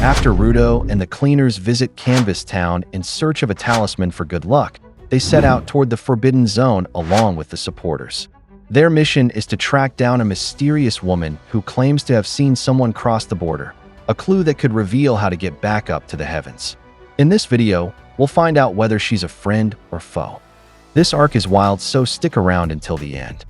After Rudo and the cleaners visit Canvas Town in search of a talisman for good luck, they set out toward the Forbidden Zone along with the supporters. Their mission is to track down a mysterious woman who claims to have seen someone cross the border, a clue that could reveal how to get back up to the heavens. In this video, we'll find out whether she's a friend or foe. This arc is wild, so stick around until the end.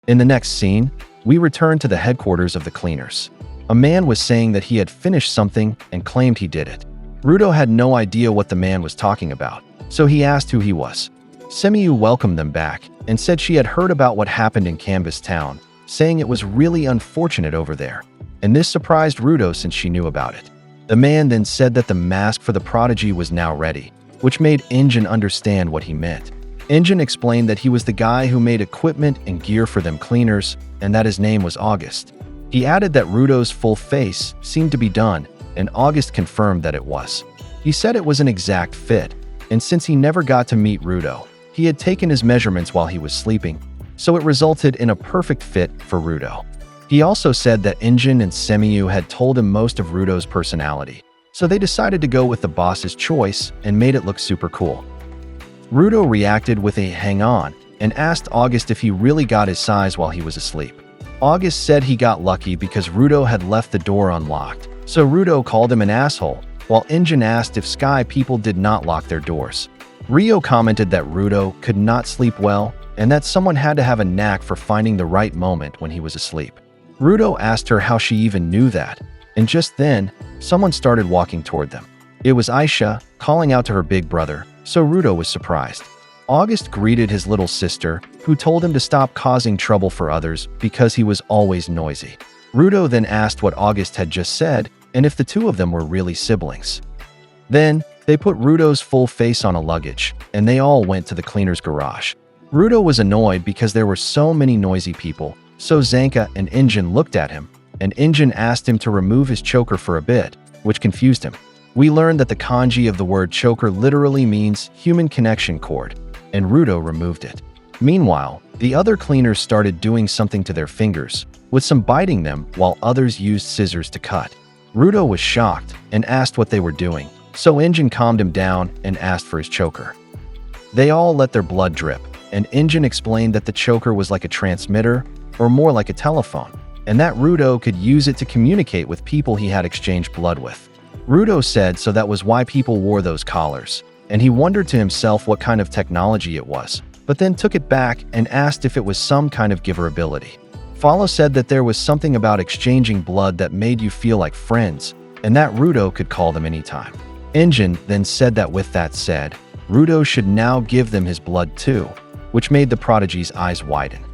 In the next scene, we return to the headquarters of the cleaners. A man was saying that he had finished something and claimed he did it. Rudo had no idea what the man was talking about, so he asked who he was. Semiyu welcomed them back and said she had heard about what happened in Canvas Town, saying it was really unfortunate over there, and this surprised Rudo since she knew about it. The man then said that the mask for the prodigy was now ready, which made Oniii-Chan understand what he meant. Oniii-Chan explained that he was the guy who made equipment and gear for them cleaners, and that his name was August. He added that Rudo's full face seemed to be done, and August confirmed that it was. He said it was an exact fit, and since he never got to meet Rudo, he had taken his measurements while he was sleeping, so it resulted in a perfect fit for Rudo. He also said that Oniii-Chan and Semiyu had told him most of Rudo's personality, so they decided to go with the boss's choice and made it look super cool. Rudo reacted with a hang on and asked August if he really got his size while he was asleep. August said he got lucky because Rudo had left the door unlocked, so Rudo called him an asshole, while Oniii-Chan asked if Sky people did not lock their doors. Rio commented that Rudo could not sleep well and that someone had to have a knack for finding the right moment when he was asleep. Rudo asked her how she even knew that, and just then, someone started walking toward them. It was Aisha, calling out to her big brother, so Rudo was surprised. August greeted his little sister, who told him to stop causing trouble for others because he was always noisy. Rudo then asked what August had just said and if the two of them were really siblings. Then, they put Rudo's full face on a luggage, and they all went to the cleaner's garage. Rudo was annoyed because there were so many noisy people, so Zanka and Oniii-Chan looked at him, and Oniii-Chan asked him to remove his choker for a bit, which confused him. We learned that the kanji of the word choker literally means human connection cord, and Rudo removed it. Meanwhile, the other cleaners started doing something to their fingers, with some biting them while others used scissors to cut. Rudo was shocked and asked what they were doing, so Oniii-Chan calmed him down and asked for his choker. They all let their blood drip, and Oniii-Chan explained that the choker was like a transmitter, or more like a telephone, and that Rudo could use it to communicate with people he had exchanged blood with. Rudo said so that was why people wore those collars, and he wondered to himself what kind of technology it was, but then took it back and asked if it was some kind of giver ability. Follow said that there was something about exchanging blood that made you feel like friends, and that Rudo could call them anytime. Oniii-Chan then said that with that said, Rudo should now give them his blood too, which made the prodigy's eyes widen.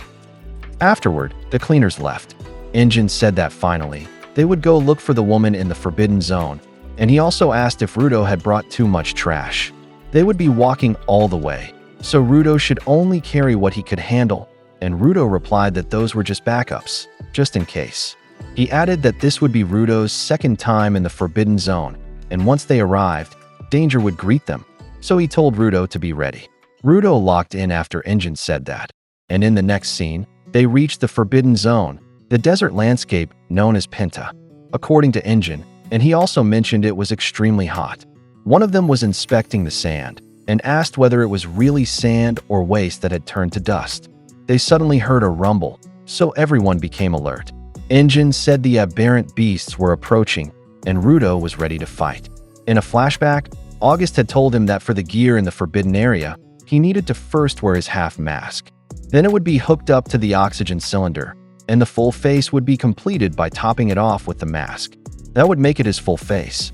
Afterward, the cleaners left. Oniii-Chan said that finally, they would go look for the woman in the Forbidden Zone, and he also asked if Rudo had brought too much trash. They would be walking all the way, so Rudo should only carry what he could handle, and Rudo replied that those were just backups, just in case. He added that this would be Rudo's second time in the Forbidden Zone, and once they arrived, danger would greet them, so he told Rudo to be ready. Rudo locked in after Oniii-Chan said that, and in the next scene, they reached the Forbidden Zone, the desert landscape known as Penta. According to Oniii-Chan, and he also mentioned it was extremely hot. One of them was inspecting the sand and asked whether it was really sand or waste that had turned to dust. They suddenly heard a rumble, so everyone became alert. Oniii-Chan said the aberrant beasts were approaching, and Rudo was ready to fight. In a flashback, August had told him that for the gear in the forbidden area, he needed to first wear his half mask. Then it would be hooked up to the oxygen cylinder, and the full face would be completed by topping it off with the mask. That would make it his full face.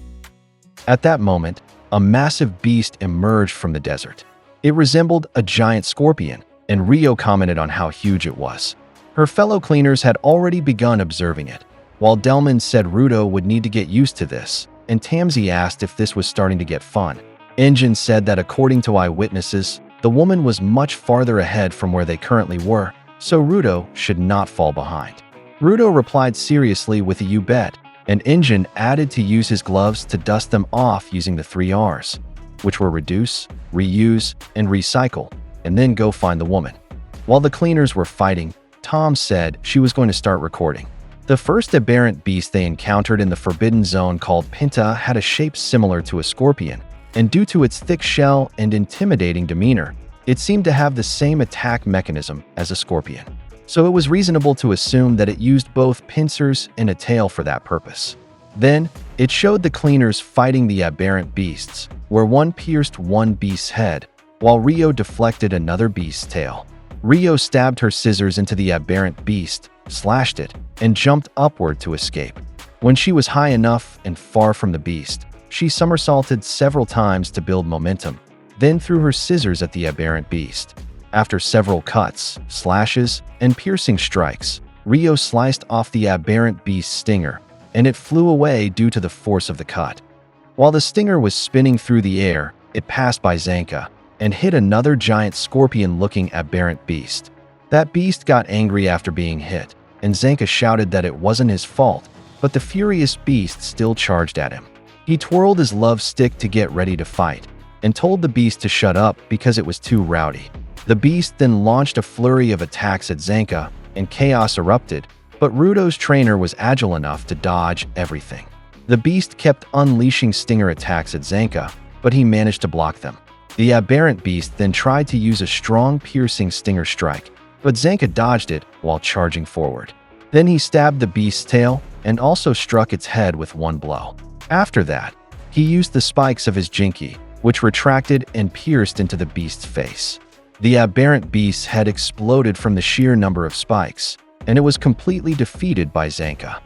At that moment, a massive beast emerged from the desert. It resembled a giant scorpion, and Rio commented on how huge it was. Her fellow cleaners had already begun observing it, while Delman said Rudo would need to get used to this, and Tamsi asked if this was starting to get fun. Oniii-Chan said that according to eyewitnesses, the woman was much farther ahead from where they currently were, so Rudo should not fall behind. Rudo replied seriously with a "you bet," and Oniii-Chan added to use his gloves to dust them off using the 3 R's, which were reduce, reuse, and recycle, and then go find the woman. While the cleaners were fighting, Tom said she was going to start recording. The first aberrant beast they encountered in the Forbidden Zone, called Penta, had a shape similar to a scorpion, and due to its thick shell and intimidating demeanor, it seemed to have the same attack mechanism as a scorpion. So it was reasonable to assume that it used both pincers and a tail for that purpose. Then, it showed the cleaners fighting the aberrant beasts, where one pierced one beast's head, while Rio deflected another beast's tail. Rio stabbed her scissors into the aberrant beast, slashed it, and jumped upward to escape. When she was high enough and far from the beast, she somersaulted several times to build momentum, then threw her scissors at the aberrant beast. After several cuts, slashes, and piercing strikes, Rio sliced off the aberrant beast's stinger, and it flew away due to the force of the cut. While the stinger was spinning through the air, it passed by Zanka and hit another giant scorpion-looking aberrant beast. That beast got angry after being hit, and Zanka shouted that it wasn't his fault, but the furious beast still charged at him. He twirled his love stick to get ready to fight, and told the beast to shut up because it was too rowdy. The beast then launched a flurry of attacks at Zanka, and chaos erupted, but Rudo's trainer was agile enough to dodge everything. The beast kept unleashing stinger attacks at Zanka, but he managed to block them. The aberrant beast then tried to use a strong piercing stinger strike, but Zanka dodged it while charging forward. Then he stabbed the beast's tail and also struck its head with one blow. After that, he used the spikes of his jinki, which retracted and pierced into the beast's face. The aberrant beast's head exploded from the sheer number of spikes, and it was completely defeated by Zanka.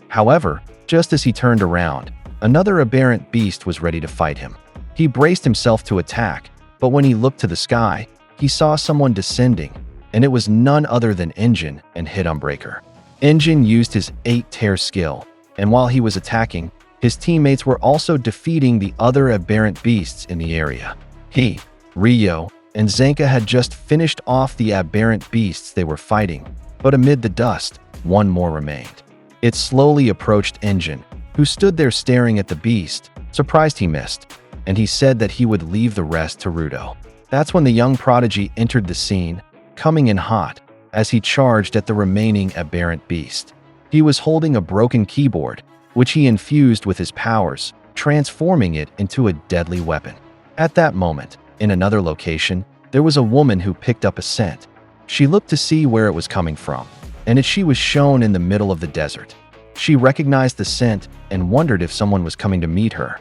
However, just as he turned around, another aberrant beast was ready to fight him. He braced himself to attack, but when he looked to the sky, he saw someone descending, and it was none other than Engine and Hit Unbreaker. Engine used his 8-tear skill, and while he was attacking, his teammates were also defeating the other aberrant beasts in the area. He, Rio, and Zanka had just finished off the aberrant beasts they were fighting, but amid the dust, one more remained. It slowly approached Engine, who stood there staring at the beast, surprised he missed, and he said that he would leave the rest to Rudo. That's when the young prodigy entered the scene, coming in hot, as he charged at the remaining aberrant beast. He was holding a broken keyboard, which he infused with his powers, transforming it into a deadly weapon. At that moment, in another location, there was a woman who picked up a scent. She looked to see where it was coming from, and she was shown in the middle of the desert. She recognized the scent and wondered if someone was coming to meet her.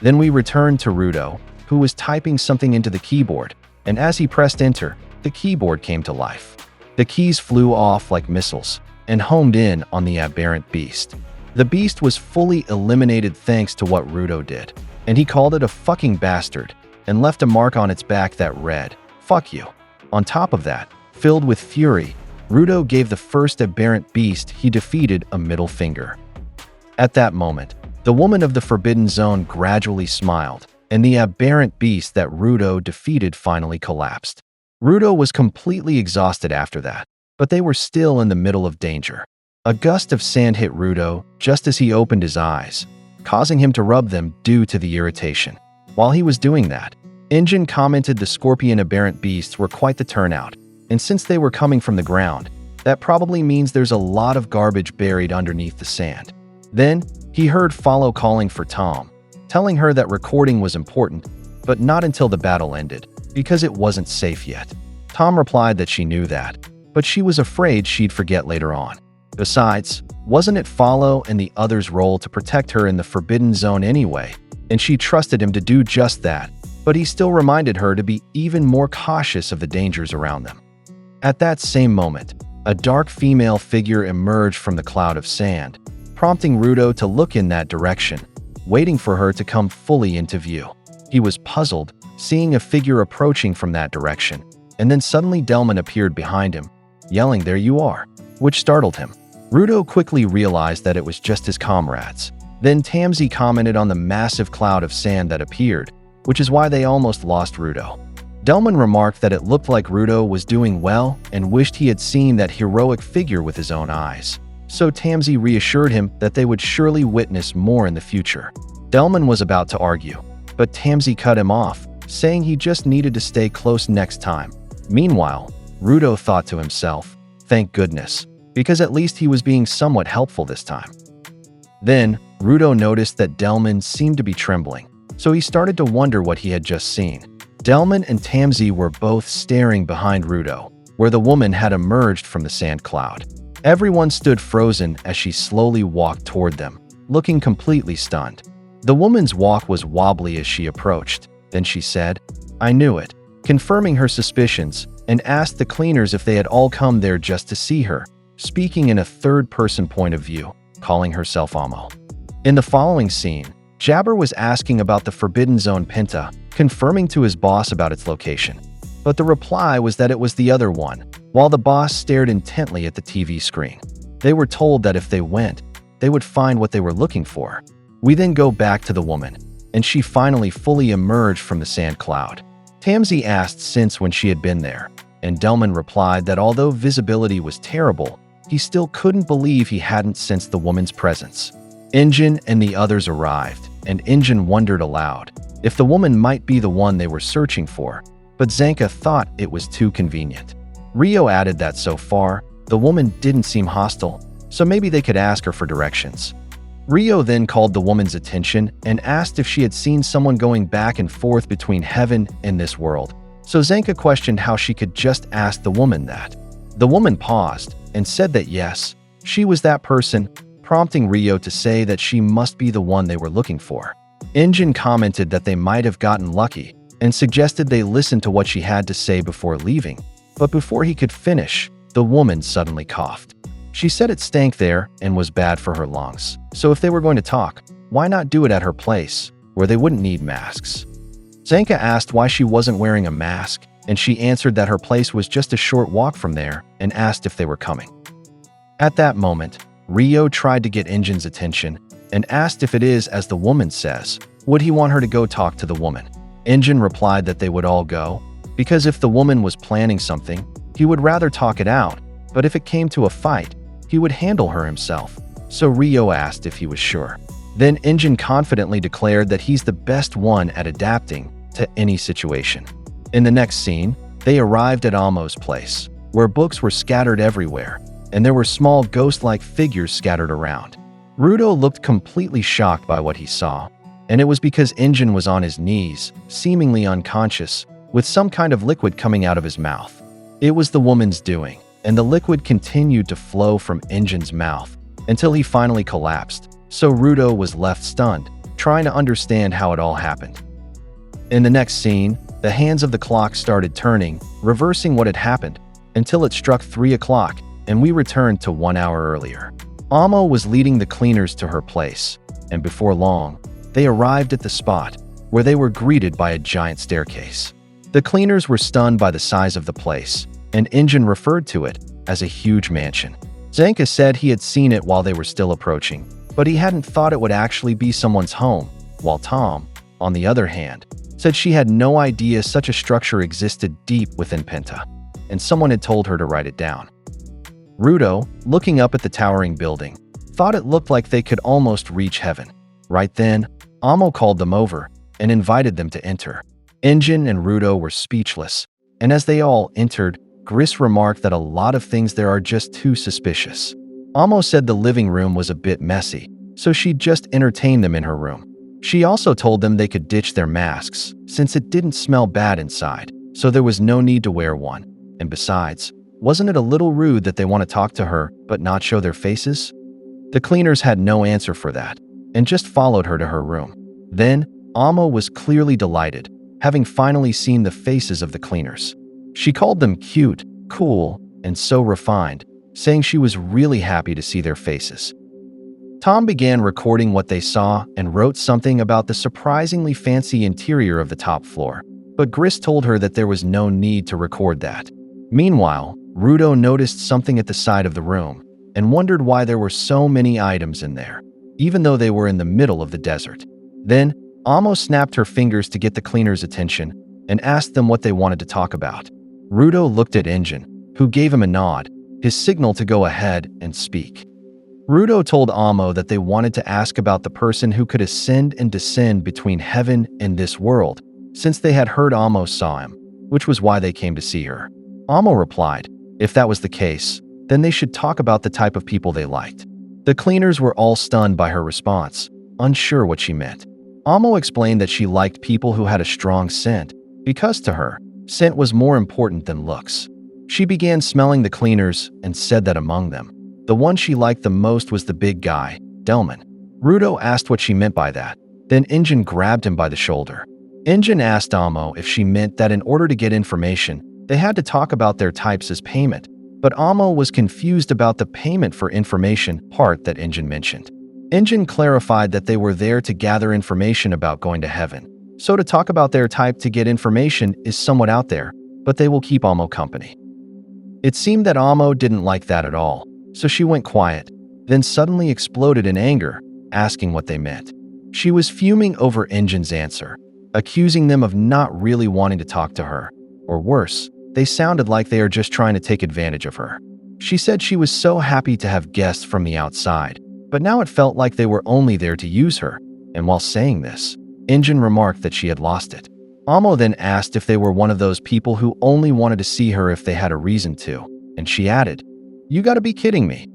Then we returned to Rudo, who was typing something into the keyboard, and as he pressed enter, the keyboard came to life. The keys flew off like missiles and homed in on the aberrant beast. The beast was fully eliminated thanks to what Rudo did, and he called it a fucking bastard and left a mark on its back that read, "Fuck you." On top of that, filled with fury, Rudo gave the first aberrant beast he defeated a middle finger. At that moment, the woman of the Forbidden Zone gradually smiled, and the aberrant beast that Rudo defeated finally collapsed. Rudo was completely exhausted after that, but they were still in the middle of danger. A gust of sand hit Rudo just as he opened his eyes, causing him to rub them due to the irritation. While he was doing that, Engine commented the scorpion aberrant beasts were quite the turnout, and since they were coming from the ground, that probably means there's a lot of garbage buried underneath the sand. Then, he heard Follow calling for Tom, telling her that recording was important, but not until the battle ended, because it wasn't safe yet. Tom replied that she knew that, but she was afraid she'd forget later on. Besides, wasn't it Follow and the others' role to protect her in the Forbidden Zone anyway, and she trusted him to do just that, but he still reminded her to be even more cautious of the dangers around them. At that same moment, a dark female figure emerged from the cloud of sand, prompting Rudo to look in that direction, waiting for her to come fully into view. He was puzzled, seeing a figure approaching from that direction, and then suddenly Delman appeared behind him, yelling, "There you are," which startled him. Rudo quickly realized that it was just his comrades. Then Tamsi commented on the massive cloud of sand that appeared, which is why they almost lost Rudo. Delman remarked that it looked like Rudo was doing well and wished he had seen that heroic figure with his own eyes. So Tamsi reassured him that they would surely witness more in the future. Delman was about to argue, but Tamsi cut him off, saying he just needed to stay close next time. Meanwhile, Rudo thought to himself, thank goodness, because at least he was being somewhat helpful this time. Then, Rudo noticed that Delman seemed to be trembling, so he started to wonder what he had just seen. Delman and Tamsi were both staring behind Rudo, where the woman had emerged from the sand cloud. Everyone stood frozen as she slowly walked toward them, looking completely stunned. The woman's walk was wobbly as she approached. Then she said, "I knew it," confirming her suspicions, and asked the cleaners if they had all come there just to see her, speaking in a third-person point of view, calling herself Amo. In the following scene, Jabber was asking about the Forbidden Zone Penta, confirming to his boss about its location. But the reply was that it was the other one, while the boss stared intently at the TV screen. They were told that if they went, they would find what they were looking for. We then go back to the woman, and she finally fully emerged from the sand cloud. Tamsi asked since when she had been there, and Delman replied that although visibility was terrible, he still couldn't believe he hadn't sensed the woman's presence. Injin and the others arrived, and Injin wondered aloud if the woman might be the one they were searching for, but Zanka thought it was too convenient. Rio added that so far, the woman didn't seem hostile, so maybe they could ask her for directions. Rio then called the woman's attention and asked if she had seen someone going back and forth between heaven and this world, so Zanka questioned how she could just ask the woman that. The woman paused and said that yes, she was that person, prompting Rio to say that she must be the one they were looking for. Injin commented that they might have gotten lucky and suggested they listen to what she had to say before leaving, but before he could finish, the woman suddenly coughed. She said it stank there and was bad for her lungs, so if they were going to talk, why not do it at her place, where they wouldn't need masks? Zanka asked why she wasn't wearing a mask, and she answered that her place was just a short walk from there and asked if they were coming. At that moment, Rio tried to get Injin's attention and asked if it is as the woman says, would he want her to go talk to the woman? Injin replied that they would all go, because if the woman was planning something, he would rather talk it out, but if it came to a fight, he would handle her himself. So Rio asked if he was sure. Then Injin confidently declared that he's the best one at adapting to any situation. In the next scene, they arrived at Amo's place, where books were scattered everywhere, and there were small ghost-like figures scattered around. Rudo looked completely shocked by what he saw, and it was because Injin was on his knees, seemingly unconscious, with some kind of liquid coming out of his mouth. It was the woman's doing, and the liquid continued to flow from Injin's mouth until he finally collapsed, so Rudo was left stunned, trying to understand how it all happened. In the next scene, the hands of the clock started turning, reversing what had happened, until it struck 3 o'clock, and we returned to 1 hour earlier. Amo was leading the cleaners to her place, and before long, they arrived at the spot, where they were greeted by a giant staircase. The cleaners were stunned by the size of the place, and Injin referred to it as a huge mansion. Zanka said he had seen it while they were still approaching, but he hadn't thought it would actually be someone's home, while Tom, on the other hand, said she had no idea such a structure existed deep within Penta, and someone had told her to write it down. Rudo, looking up at the towering building, thought it looked like they could almost reach heaven. Right then, Amo called them over and invited them to enter. Injin and Rudo were speechless, and as they all entered, Gris remarked that a lot of things there are just too suspicious. Amo said the living room was a bit messy, so she'd just entertain them in her room. She also told them they could ditch their masks, since it didn't smell bad inside, so there was no need to wear one. And besides, wasn't it a little rude that they want to talk to her but not show their faces? The cleaners had no answer for that, and just followed her to her room. Then, Amo was clearly delighted, having finally seen the faces of the cleaners. She called them cute, cool, and so refined, saying she was really happy to see their faces. Tom began recording what they saw and wrote something about the surprisingly fancy interior of the top floor, but Gris told her that there was no need to record that. Meanwhile, Rudo noticed something at the side of the room and wondered why there were so many items in there, even though they were in the middle of the desert. Then, Amo snapped her fingers to get the cleaners' attention and asked them what they wanted to talk about. Rudo looked at Injin, who gave him a nod, his signal to go ahead and speak. Rudo told Amo that they wanted to ask about the person who could ascend and descend between heaven and this world, since they had heard Amo saw him, which was why they came to see her. Amo replied, if that was the case, then they should talk about the type of people they liked. The cleaners were all stunned by her response, unsure what she meant. Amo explained that she liked people who had a strong scent, because to her, scent was more important than looks. She began smelling the cleaners and said that among them, the one she liked the most was the big guy, Delman. Rudo asked what she meant by that. Then Injin grabbed him by the shoulder. Injin asked Amo if she meant that in order to get information, they had to talk about their types as payment, but Amo was confused about the payment for information part that Injin mentioned. Injin clarified that they were there to gather information about going to heaven, so to talk about their type to get information is somewhat out there, but they will keep Amo company. It seemed that Amo didn't like that at all, so she went quiet, then suddenly exploded in anger, asking what they meant. She was fuming over Injin's answer, accusing them of not really wanting to talk to her, or worse, they sounded like they are just trying to take advantage of her. She said she was so happy to have guests from the outside, but now it felt like they were only there to use her, and while saying this, Injin remarked that she had lost it. Amo then asked if they were one of those people who only wanted to see her if they had a reason to, and she added, "You gotta be kidding me."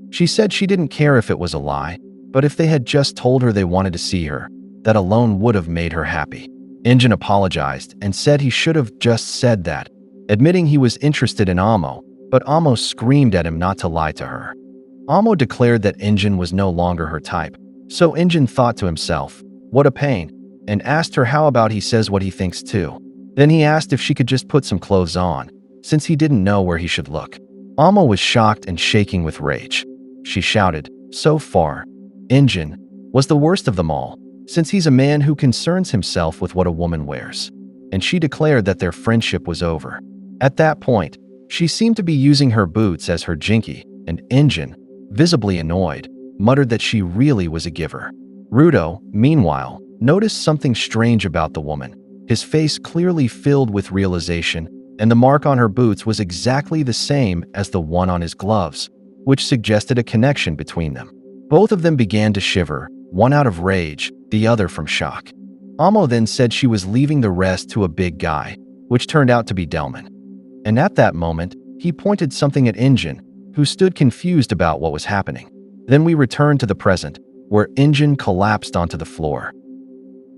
She said she didn't care if it was a lie, but if they had just told her they wanted to see her, that alone would have made her happy. Injin apologized and said he should have just said that, admitting he was interested in Amo, but Amo screamed at him not to lie to her. Amo declared that Injin was no longer her type, so Injin thought to himself, "What a pain," and asked her how about he says what he thinks too. Then he asked if she could just put some clothes on, since he didn't know where he should look. Amo was shocked and shaking with rage. She shouted, "So far, Injin was the worst of them all, since he's a man who concerns himself with what a woman wears," and she declared that their friendship was over. At that point, she seemed to be using her boots as her jinky, and Injin, visibly annoyed, muttered that she really was a giver. Rudo, meanwhile, noticed something strange about the woman, his face clearly filled with realization, and the mark on her boots was exactly the same as the one on his gloves, which suggested a connection between them. Both of them began to shiver, one out of rage, the other from shock. Amo then said she was leaving the rest to a big guy, which turned out to be Delman. And at that moment, he pointed something at Injin, who stood confused about what was happening. Then we returned to the present, where Injin collapsed onto the floor.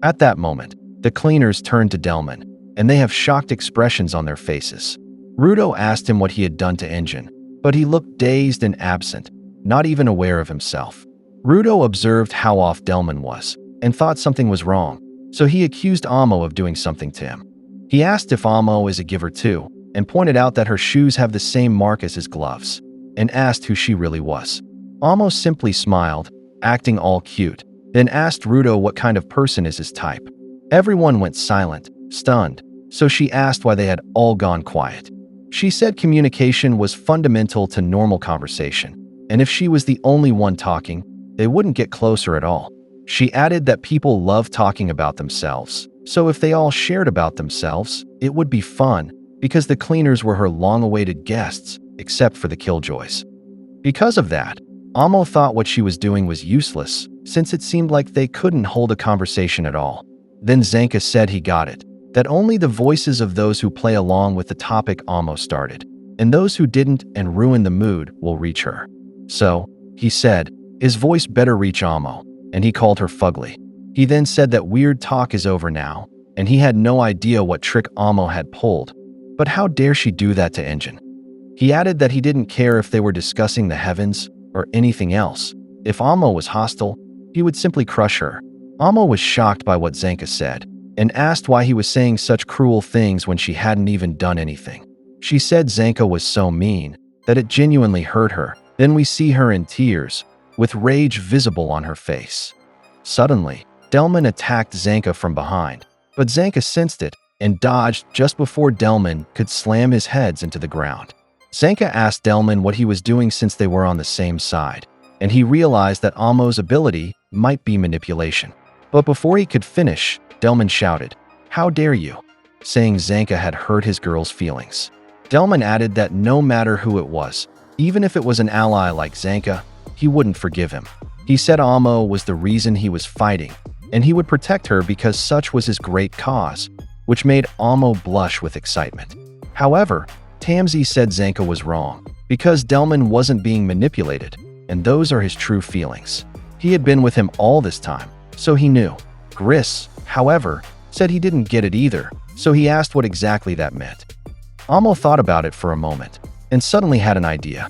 At that moment, the cleaners turned to Delman, and they have shocked expressions on their faces. Rudo asked him what he had done to Injin, but he looked dazed and absent, not even aware of himself. Rudo observed how off Delman was, and thought something was wrong, so he accused Amo of doing something to him. He asked if Amo is a giver too, and pointed out that her shoes have the same mark as his gloves, and asked who she really was. Amo simply smiled, acting all cute, then asked Rudo what kind of person is his type. Everyone went silent, stunned, so she asked why they had all gone quiet. She said communication was fundamental to normal conversation, and if she was the only one talking, they wouldn't get closer at all. She added that people love talking about themselves, so if they all shared about themselves, it would be fun, because the cleaners were her long-awaited guests, except for the killjoys. Because of that, Amo thought what she was doing was useless, since it seemed like they couldn't hold a conversation at all. Then Zanka said he got it, that only the voices of those who play along with the topic Amo started, and those who didn't and ruined the mood will reach her. So, he said, his voice better reach Amo, and he called her fugly. He then said that weird talk is over now, and he had no idea what trick Amo had pulled, but how dare she do that to Injin? He added that he didn't care if they were discussing the heavens or anything else. If Amo was hostile, he would simply crush her. Amo was shocked by what Zanka said, and asked why he was saying such cruel things when she hadn't even done anything. She said Zanka was so mean that it genuinely hurt her. Then we see her in tears, with rage visible on her face. Suddenly, Delman attacked Zanka from behind, but Zanka sensed it and dodged just before Delman could slam his heads into the ground. Zanka asked Delman what he was doing since they were on the same side, and he realized that Amo's ability might be manipulation. But before he could finish, Delman shouted, "How dare you?" saying Zanka had hurt his girl's feelings. Delman added that no matter who it was, even if it was an ally like Zanka, he wouldn't forgive him. He said Amo was the reason he was fighting, and he would protect her because such was his great cause, which made Amo blush with excitement. However, Tamzi said Zanka was wrong, because Delman wasn't being manipulated, and those are his true feelings. He had been with him all this time, so he knew. Gris, however, said he didn't get it either, so he asked what exactly that meant. Amo thought about it for a moment, and suddenly had an idea,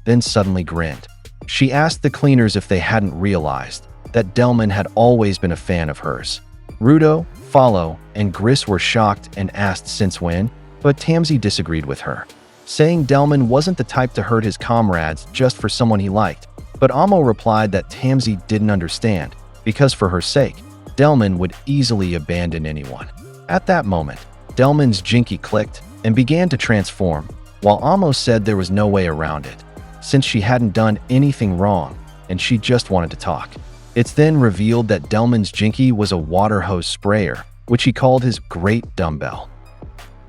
then suddenly grinned. She asked the cleaners if they hadn't realized that Delman had always been a fan of hers. Rudo, Follow, and Gris were shocked and asked since when, but Tamsi disagreed with her, saying Delman wasn't the type to hurt his comrades just for someone he liked. But Amo replied that Tamsi didn't understand, because for her sake, Delman would easily abandon anyone. At that moment, Delman's jinky clicked and began to transform, while Amo said there was no way around it, since she hadn't done anything wrong and she just wanted to talk. It's then revealed that Delman's jinky was a water hose sprayer, which he called his great dumbbell.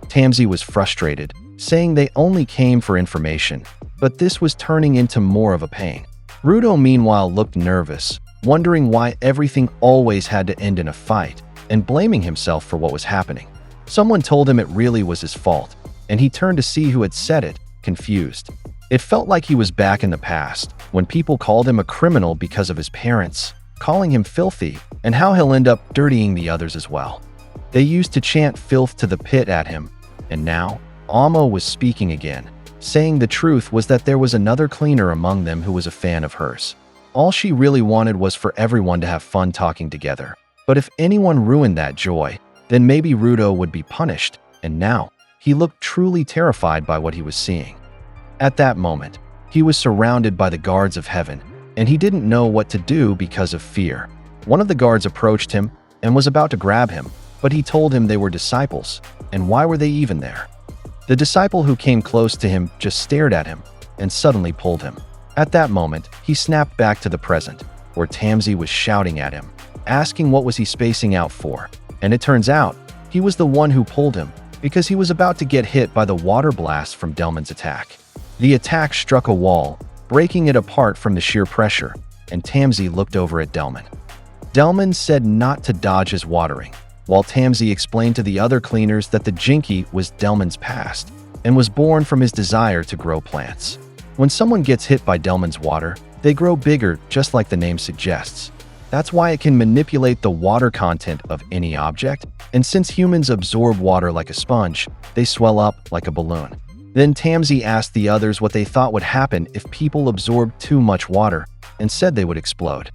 Tamsi was frustrated, saying they only came for information, but this was turning into more of a pain. Rudo meanwhile looked nervous, wondering why everything always had to end in a fight, and blaming himself for what was happening. Someone told him it really was his fault, and he turned to see who had said it, confused. It felt like he was back in the past, when people called him a criminal because of his parents, calling him filthy, and how he'll end up dirtying the others as well. They used to chant filth to the pit at him, and now, Amo was speaking again, saying the truth was that there was another cleaner among them who was a fan of hers. All she really wanted was for everyone to have fun talking together. But if anyone ruined that joy, then maybe Rudo would be punished, and now, he looked truly terrified by what he was seeing. At that moment, he was surrounded by the guards of heaven, and he didn't know what to do because of fear. One of the guards approached him and was about to grab him, but he told him they were disciples, and why were they even there? The disciple who came close to him just stared at him and suddenly pulled him. At that moment, he snapped back to the present, where Tamsi was shouting at him, asking what was he spacing out for, and it turns out, he was the one who pulled him, because he was about to get hit by the water blast from Delman's attack. The attack struck a wall, breaking it apart from the sheer pressure, and Tamsi looked over at Delman. Delman said not to dodge his watering, while Tamsi explained to the other cleaners that the jinky was Delman's past, and was born from his desire to grow plants. When someone gets hit by Delman's water, they grow bigger just like the name suggests. That's why it can manipulate the water content of any object, and since humans absorb water like a sponge, they swell up like a balloon. Then Tamsi asked the others what they thought would happen if people absorbed too much water, and said they would explode.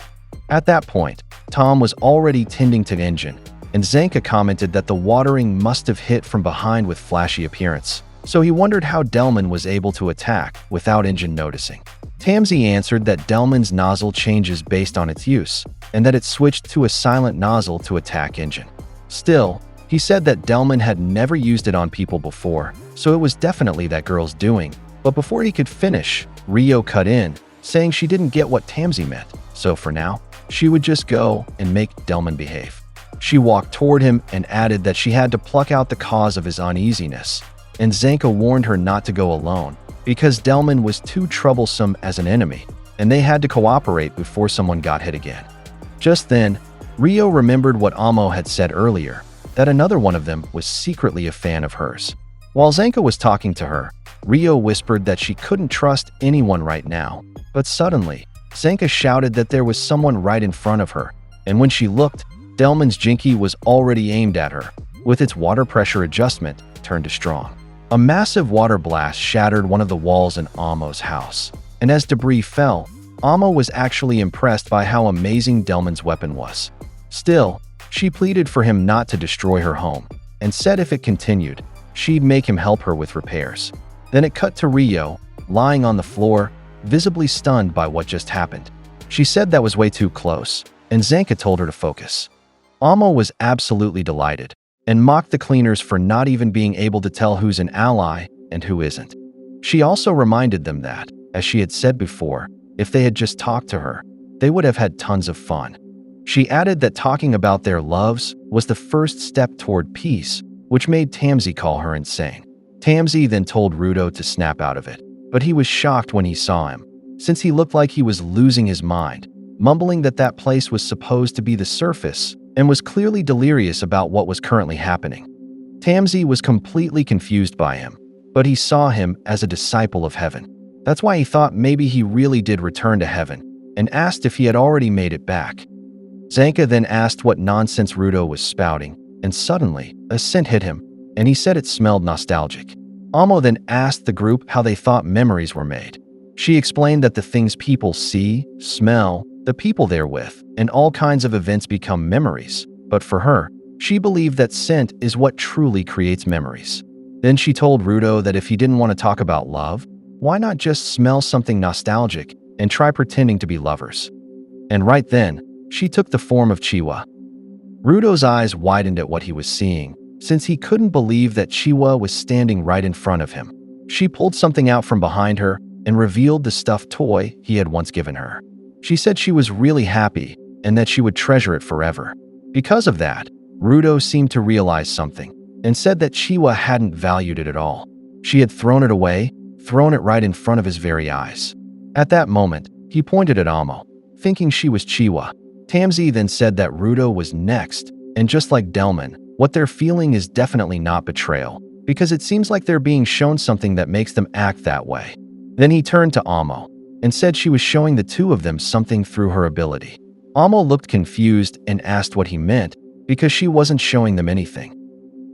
At that point, Tom was already tending to the engine, and Zanka commented that the watering must have hit from behind with flashy appearance, so he wondered how Delman was able to attack without engine noticing. Tamsi answered that Delman's nozzle changes based on its use, and that it switched to a silent nozzle to attack engine. Still, he said that Delman had never used it on people before, so it was definitely that girl's doing. But before he could finish, Rio cut in, saying she didn't get what Tamsi meant, so for now, she would just go and make Delman behave. She walked toward him and added that she had to pluck out the cause of his uneasiness, and Zanka warned her not to go alone, because Delman was too troublesome as an enemy, and they had to cooperate before someone got hit again. Just then, Rio remembered what Amo had said earlier, that another one of them was secretly a fan of hers. While Zanka was talking to her, Rio whispered that she couldn't trust anyone right now, but suddenly, Zanka shouted that there was someone right in front of her, and when she looked, Delman's jinky was already aimed at her, with its water pressure adjustment turned to strong. A massive water blast shattered one of the walls in Amo's house, and as debris fell, Amo was actually impressed by how amazing Delman's weapon was. Still, she pleaded for him not to destroy her home, and said if it continued, she'd make him help her with repairs. Then it cut to Rio, lying on the floor, visibly stunned by what just happened. She said that was way too close, and Zanka told her to focus. Amo was absolutely delighted, and mocked the cleaners for not even being able to tell who's an ally and who isn't. She also reminded them that, as she had said before, if they had just talked to her, they would have had tons of fun. She added that talking about their loves was the first step toward peace, which made Tamsi call her insane. Tamsi then told Rudo to snap out of it, but he was shocked when he saw him, since he looked like he was losing his mind, mumbling that that place was supposed to be the surface, and was clearly delirious about what was currently happening. Tamsi was completely confused by him, but he saw him as a disciple of heaven. That's why he thought maybe he really did return to heaven, and asked if he had already made it back. Zanka then asked what nonsense Rudo was spouting, and suddenly, a scent hit him, and he said it smelled nostalgic. Amo then asked the group how they thought memories were made. She explained that the things people see, smell, the people they're with, and all kinds of events become memories, but for her, she believed that scent is what truly creates memories. Then she told Rudo that if he didn't want to talk about love, why not just smell something nostalgic and try pretending to be lovers? And right then, she took the form of Chiwa. Rudo's eyes widened at what he was seeing, since he couldn't believe that Chiwa was standing right in front of him. She pulled something out from behind her and revealed the stuffed toy he had once given her. She said she was really happy and that she would treasure it forever. Because of that, Rudo seemed to realize something and said that Chiwa hadn't valued it at all. She had thrown it away, thrown it right in front of his very eyes. At that moment, he pointed at Amo, thinking she was Chiwa. Tamzi then said that Rudo was next, and just like Delman, what they're feeling is definitely not betrayal, because it seems like they're being shown something that makes them act that way. Then he turned to Amo and said she was showing the two of them something through her ability. Amo looked confused and asked what he meant, because she wasn't showing them anything.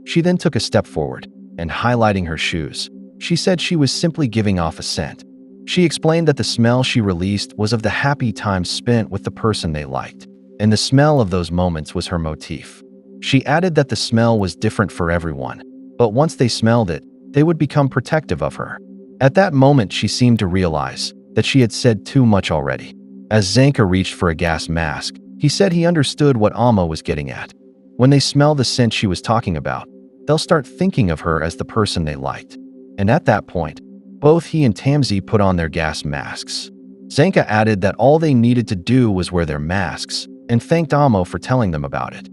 She then took a step forward, and highlighting her shoes, she said she was simply giving off a scent. She explained that the smell she released was of the happy times spent with the person they liked, and the smell of those moments was her motif. She added that the smell was different for everyone, but once they smelled it, they would become protective of her. At that moment, she seemed to realize that she had said too much already. As Zanka reached for a gas mask, he said he understood what Amo was getting at. When they smell the scent she was talking about, they'll start thinking of her as the person they liked. And at that point, both he and Tamzi put on their gas masks. Zanka added that all they needed to do was wear their masks, and thanked Amo for telling them about it.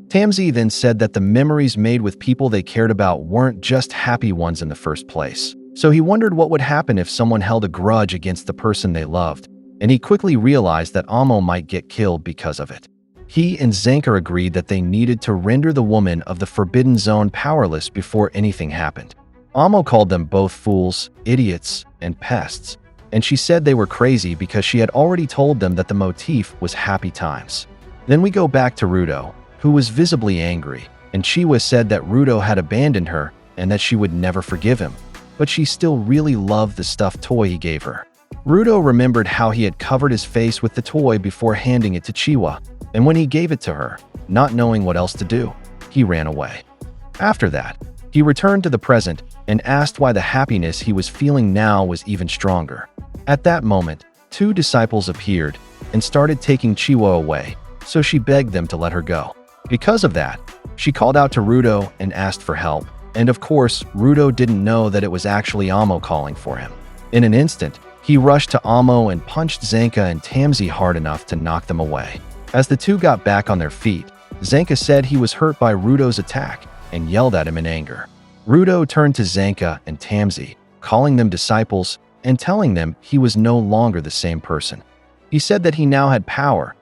Tamzi then said that the memories made with people they cared about weren't just happy ones in the first place. So he wondered what would happen if someone held a grudge against the person they loved, and he quickly realized that Amo might get killed because of it. He and Zanka agreed that they needed to render the woman of the Forbidden Zone powerless before anything happened. Amo called them both fools, idiots, and pests, and she said they were crazy because she had already told them that the motif was happy times. Then we go back to Rudo, who was visibly angry, and Chiwa said that Rudo had abandoned her and that she would never forgive him, but she still really loved the stuffed toy he gave her. Rudo remembered how he had covered his face with the toy before handing it to Chiwa, and when he gave it to her, not knowing what else to do, he ran away. After that, he returned to the present and asked why the happiness he was feeling now was even stronger. At that moment, two disciples appeared and started taking Chiwa away, so she begged them to let her go. Because of that, she called out to Rudo and asked for help, and of course, Rudo didn't know that it was actually Amo calling for him. In an instant, he rushed to Amo and punched Zanka and Tamzi hard enough to knock them away. As the two got back on their feet, Zanka said he was hurt by Rudo's attack and yelled at him in anger. Rudo turned to Zanka and Tamzi, calling them disciples and telling them he was no longer the same person. He said that he now had power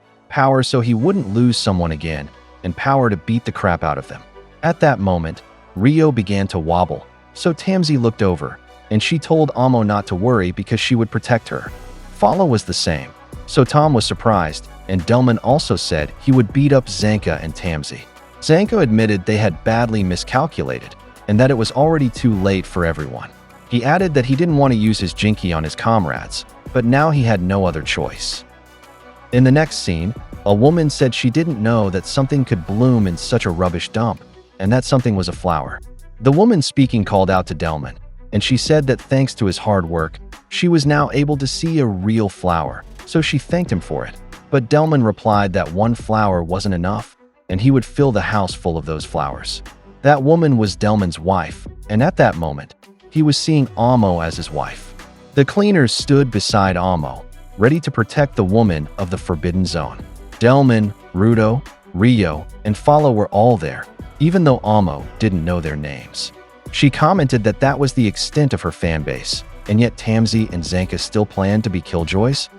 so he wouldn't lose someone again, and power to beat the crap out of them. At that moment, Rio began to wobble, so Tamzi looked over, and she told Amo not to worry because she would protect her. Fala was the same, so Tom was surprised, and Delman also said he would beat up Zanka and Tamzi. Zanka admitted they had badly miscalculated, and that it was already too late for everyone. He added that he didn't want to use his jinky on his comrades, but now he had no other choice. In the next scene, a woman said she didn't know that something could bloom in such a rubbish dump, and that something was a flower. The woman speaking called out to Delman, and she said that thanks to his hard work, she was now able to see a real flower, so she thanked him for it. But Delman replied that one flower wasn't enough, and he would fill the house full of those flowers. That woman was Delman's wife, and at that moment, he was seeing Amo as his wife. The cleaners stood beside Amo, ready to protect the woman of the Forbidden Zone. Delman, Rudo, Rio, and Fala were all there, even though Amo didn't know their names. She commented that that was the extent of her fan base, and yet Tamzi and Zanka still planned to be killjoys?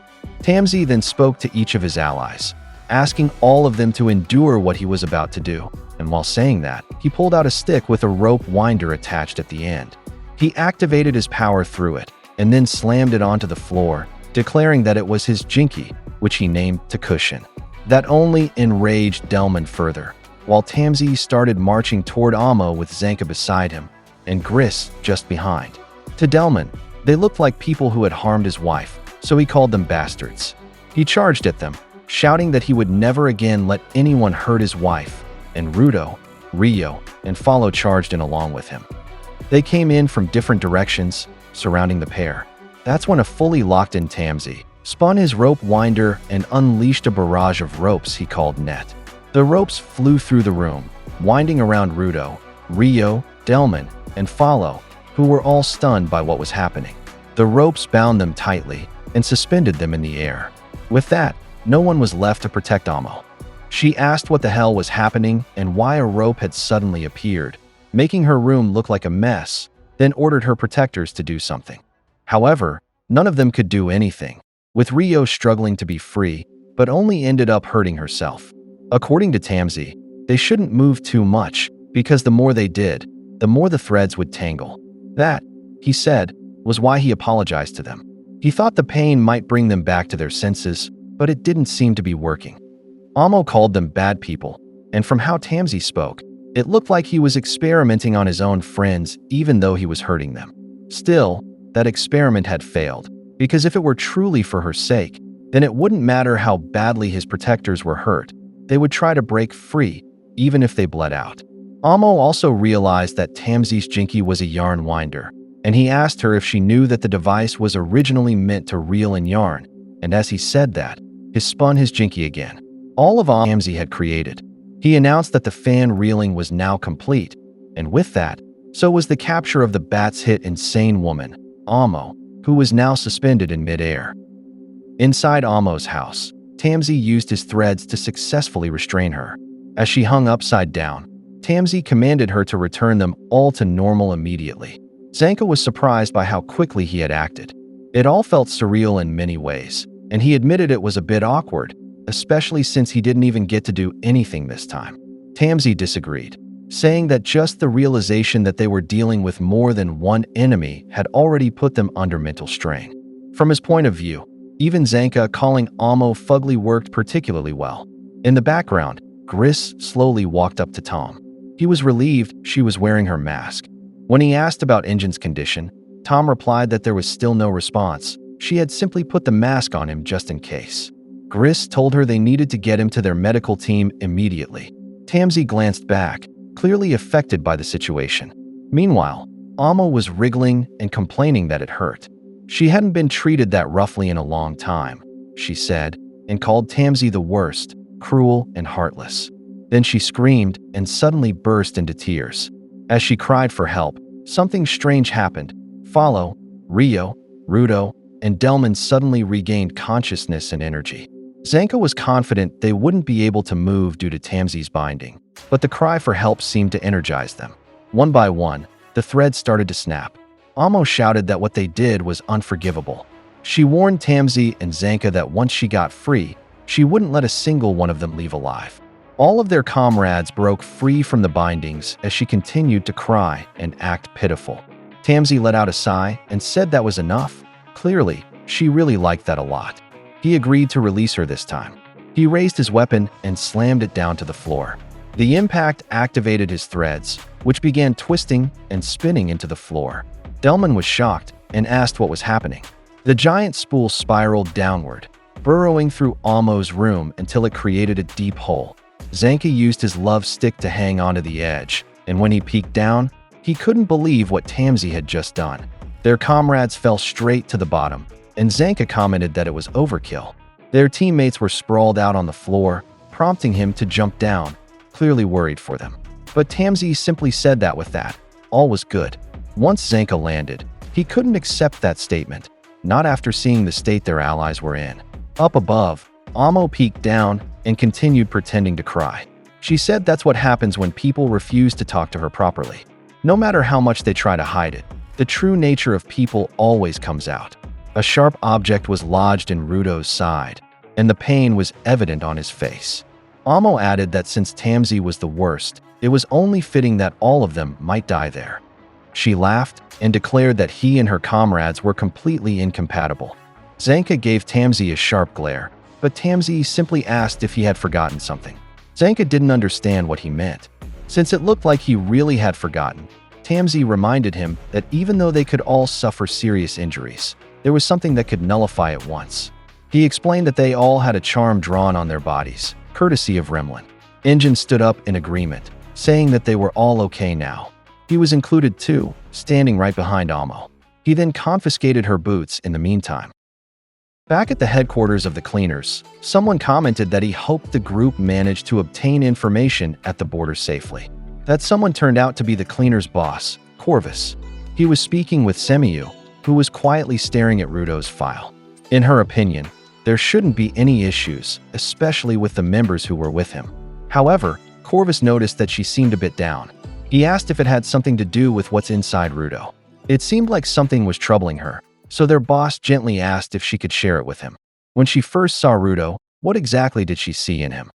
Tamzi then spoke to each of his allies, asking all of them to endure what he was about to do, and while saying that, he pulled out a stick with a rope winder attached at the end. He activated his power through it, and then slammed it onto the floor, declaring that it was his jinky, which he named to cushion. That only enraged Delman further, while Tamzi started marching toward Amo with Zanka beside him and Gris just behind. To Delman, they looked like people who had harmed his wife, so he called them bastards. He charged at them, shouting that he would never again let anyone hurt his wife, and Rudo, Rio, and Follow charged in along with him. They came in from different directions, surrounding the pair. That's when a fully locked-in Tamzi spun his rope winder and unleashed a barrage of ropes he called net. The ropes flew through the room, winding around Rudo, Rio, Delman, and Follow, who were all stunned by what was happening. The ropes bound them tightly and suspended them in the air. With that, no one was left to protect Amo. She asked what the hell was happening and why a rope had suddenly appeared, making her room look like a mess, then ordered her protectors to do something. However, none of them could do anything, with Rio struggling to be free, but only ended up hurting herself. According to Tamzi, they shouldn't move too much, because the more they did, the more the threads would tangle. That, he said, was why he apologized to them. He thought the pain might bring them back to their senses, but it didn't seem to be working. Amo called them bad people, and from how Tamzi spoke, it looked like he was experimenting on his own friends even though he was hurting them. Still, that experiment had failed, because if it were truly for her sake, then it wouldn't matter how badly his protectors were hurt. They would try to break free, even if they bled out. Amo also realized that Tamzi's jinky was a yarn winder, and he asked her if she knew that the device was originally meant to reel in yarn, and as he said that, he spun his jinky again. All of Tamzi had created. He announced that the fan reeling was now complete, and with that, so was the capture of the Bats hit insane woman, Amo, who was now suspended in midair. Inside Amo's house, Tamzi used his threads to successfully restrain her. As she hung upside down, Tamzi commanded her to return them all to normal immediately. Zanka was surprised by how quickly he had acted. It all felt surreal in many ways, and he admitted it was a bit awkward, especially since he didn't even get to do anything this time. Tamzi disagreed, saying that just the realization that they were dealing with more than one enemy had already put them under mental strain. From his point of view, even Zanka calling Amo fugly worked particularly well. In the background, Gris slowly walked up to Tom. He was relieved she was wearing her mask. When he asked about Engine's condition, Tom replied that there was still no response. She had simply put the mask on him just in case. Gris told her they needed to get him to their medical team immediately. Tamzi glanced back, clearly affected by the situation. Meanwhile, Amo was wriggling and complaining that it hurt. She hadn't been treated that roughly in a long time, she said, and called Tamzi the worst, cruel, and heartless. Then she screamed and suddenly burst into tears. As she cried for help, something strange happened. Follow, Rio, Rudo, and Delman suddenly regained consciousness and energy. Zanka was confident they wouldn't be able to move due to Tamzi's binding, but the cry for help seemed to energize them. One by one, the threads started to snap. Amo shouted that what they did was unforgivable. She warned Tamzi and Zanka that once she got free, she wouldn't let a single one of them leave alive. All of their comrades broke free from the bindings as she continued to cry and act pitiful. Tamzi let out a sigh and said that was enough. Clearly, she really liked that a lot. He agreed to release her this time. He raised his weapon and slammed it down to the floor. The impact activated his threads, which began twisting and spinning into the floor. Delman was shocked and asked what was happening. The giant spool spiraled downward, burrowing through Amo's room until it created a deep hole. Zanka used his love stick to hang onto the edge, and when he peeked down, he couldn't believe what Tamzi had just done. Their comrades fell straight to the bottom, and Zanka commented that it was overkill. Their teammates were sprawled out on the floor, prompting him to jump down, clearly worried for them. But Tamzi simply said that with that, all was good. Once Zanka landed, he couldn't accept that statement, not after seeing the state their allies were in. Up above, Amo peeked down and continued pretending to cry. She said that's what happens when people refuse to talk to her properly. No matter how much they try to hide it, the true nature of people always comes out. A sharp object was lodged in Rudo's side, and the pain was evident on his face. Amo added that since Tamzi was the worst, it was only fitting that all of them might die there. She laughed and declared that he and her comrades were completely incompatible. Zanka gave Tamzi a sharp glare, but Tamzi simply asked if he had forgotten something. Zanka didn't understand what he meant. Since it looked like he really had forgotten, Tamzi reminded him that even though they could all suffer serious injuries, there was something that could nullify it once. He explained that they all had a charm drawn on their bodies, courtesy of Remlin. Injin stood up in agreement, saying that they were all okay now. He was included too, standing right behind Amo. He then confiscated her boots in the meantime. Back at the headquarters of the cleaners, someone commented that he hoped the group managed to obtain information at the border safely. That someone turned out to be the cleaners' boss, Corvus. He was speaking with Semiyu, who was quietly staring at Rudo's file. In her opinion, there shouldn't be any issues, especially with the members who were with him. However, Corvus noticed that she seemed a bit down. He asked if it had something to do with what's inside Rudo. It seemed like something was troubling her, so their boss gently asked if she could share it with him. When she first saw Rudo, what exactly did she see in him?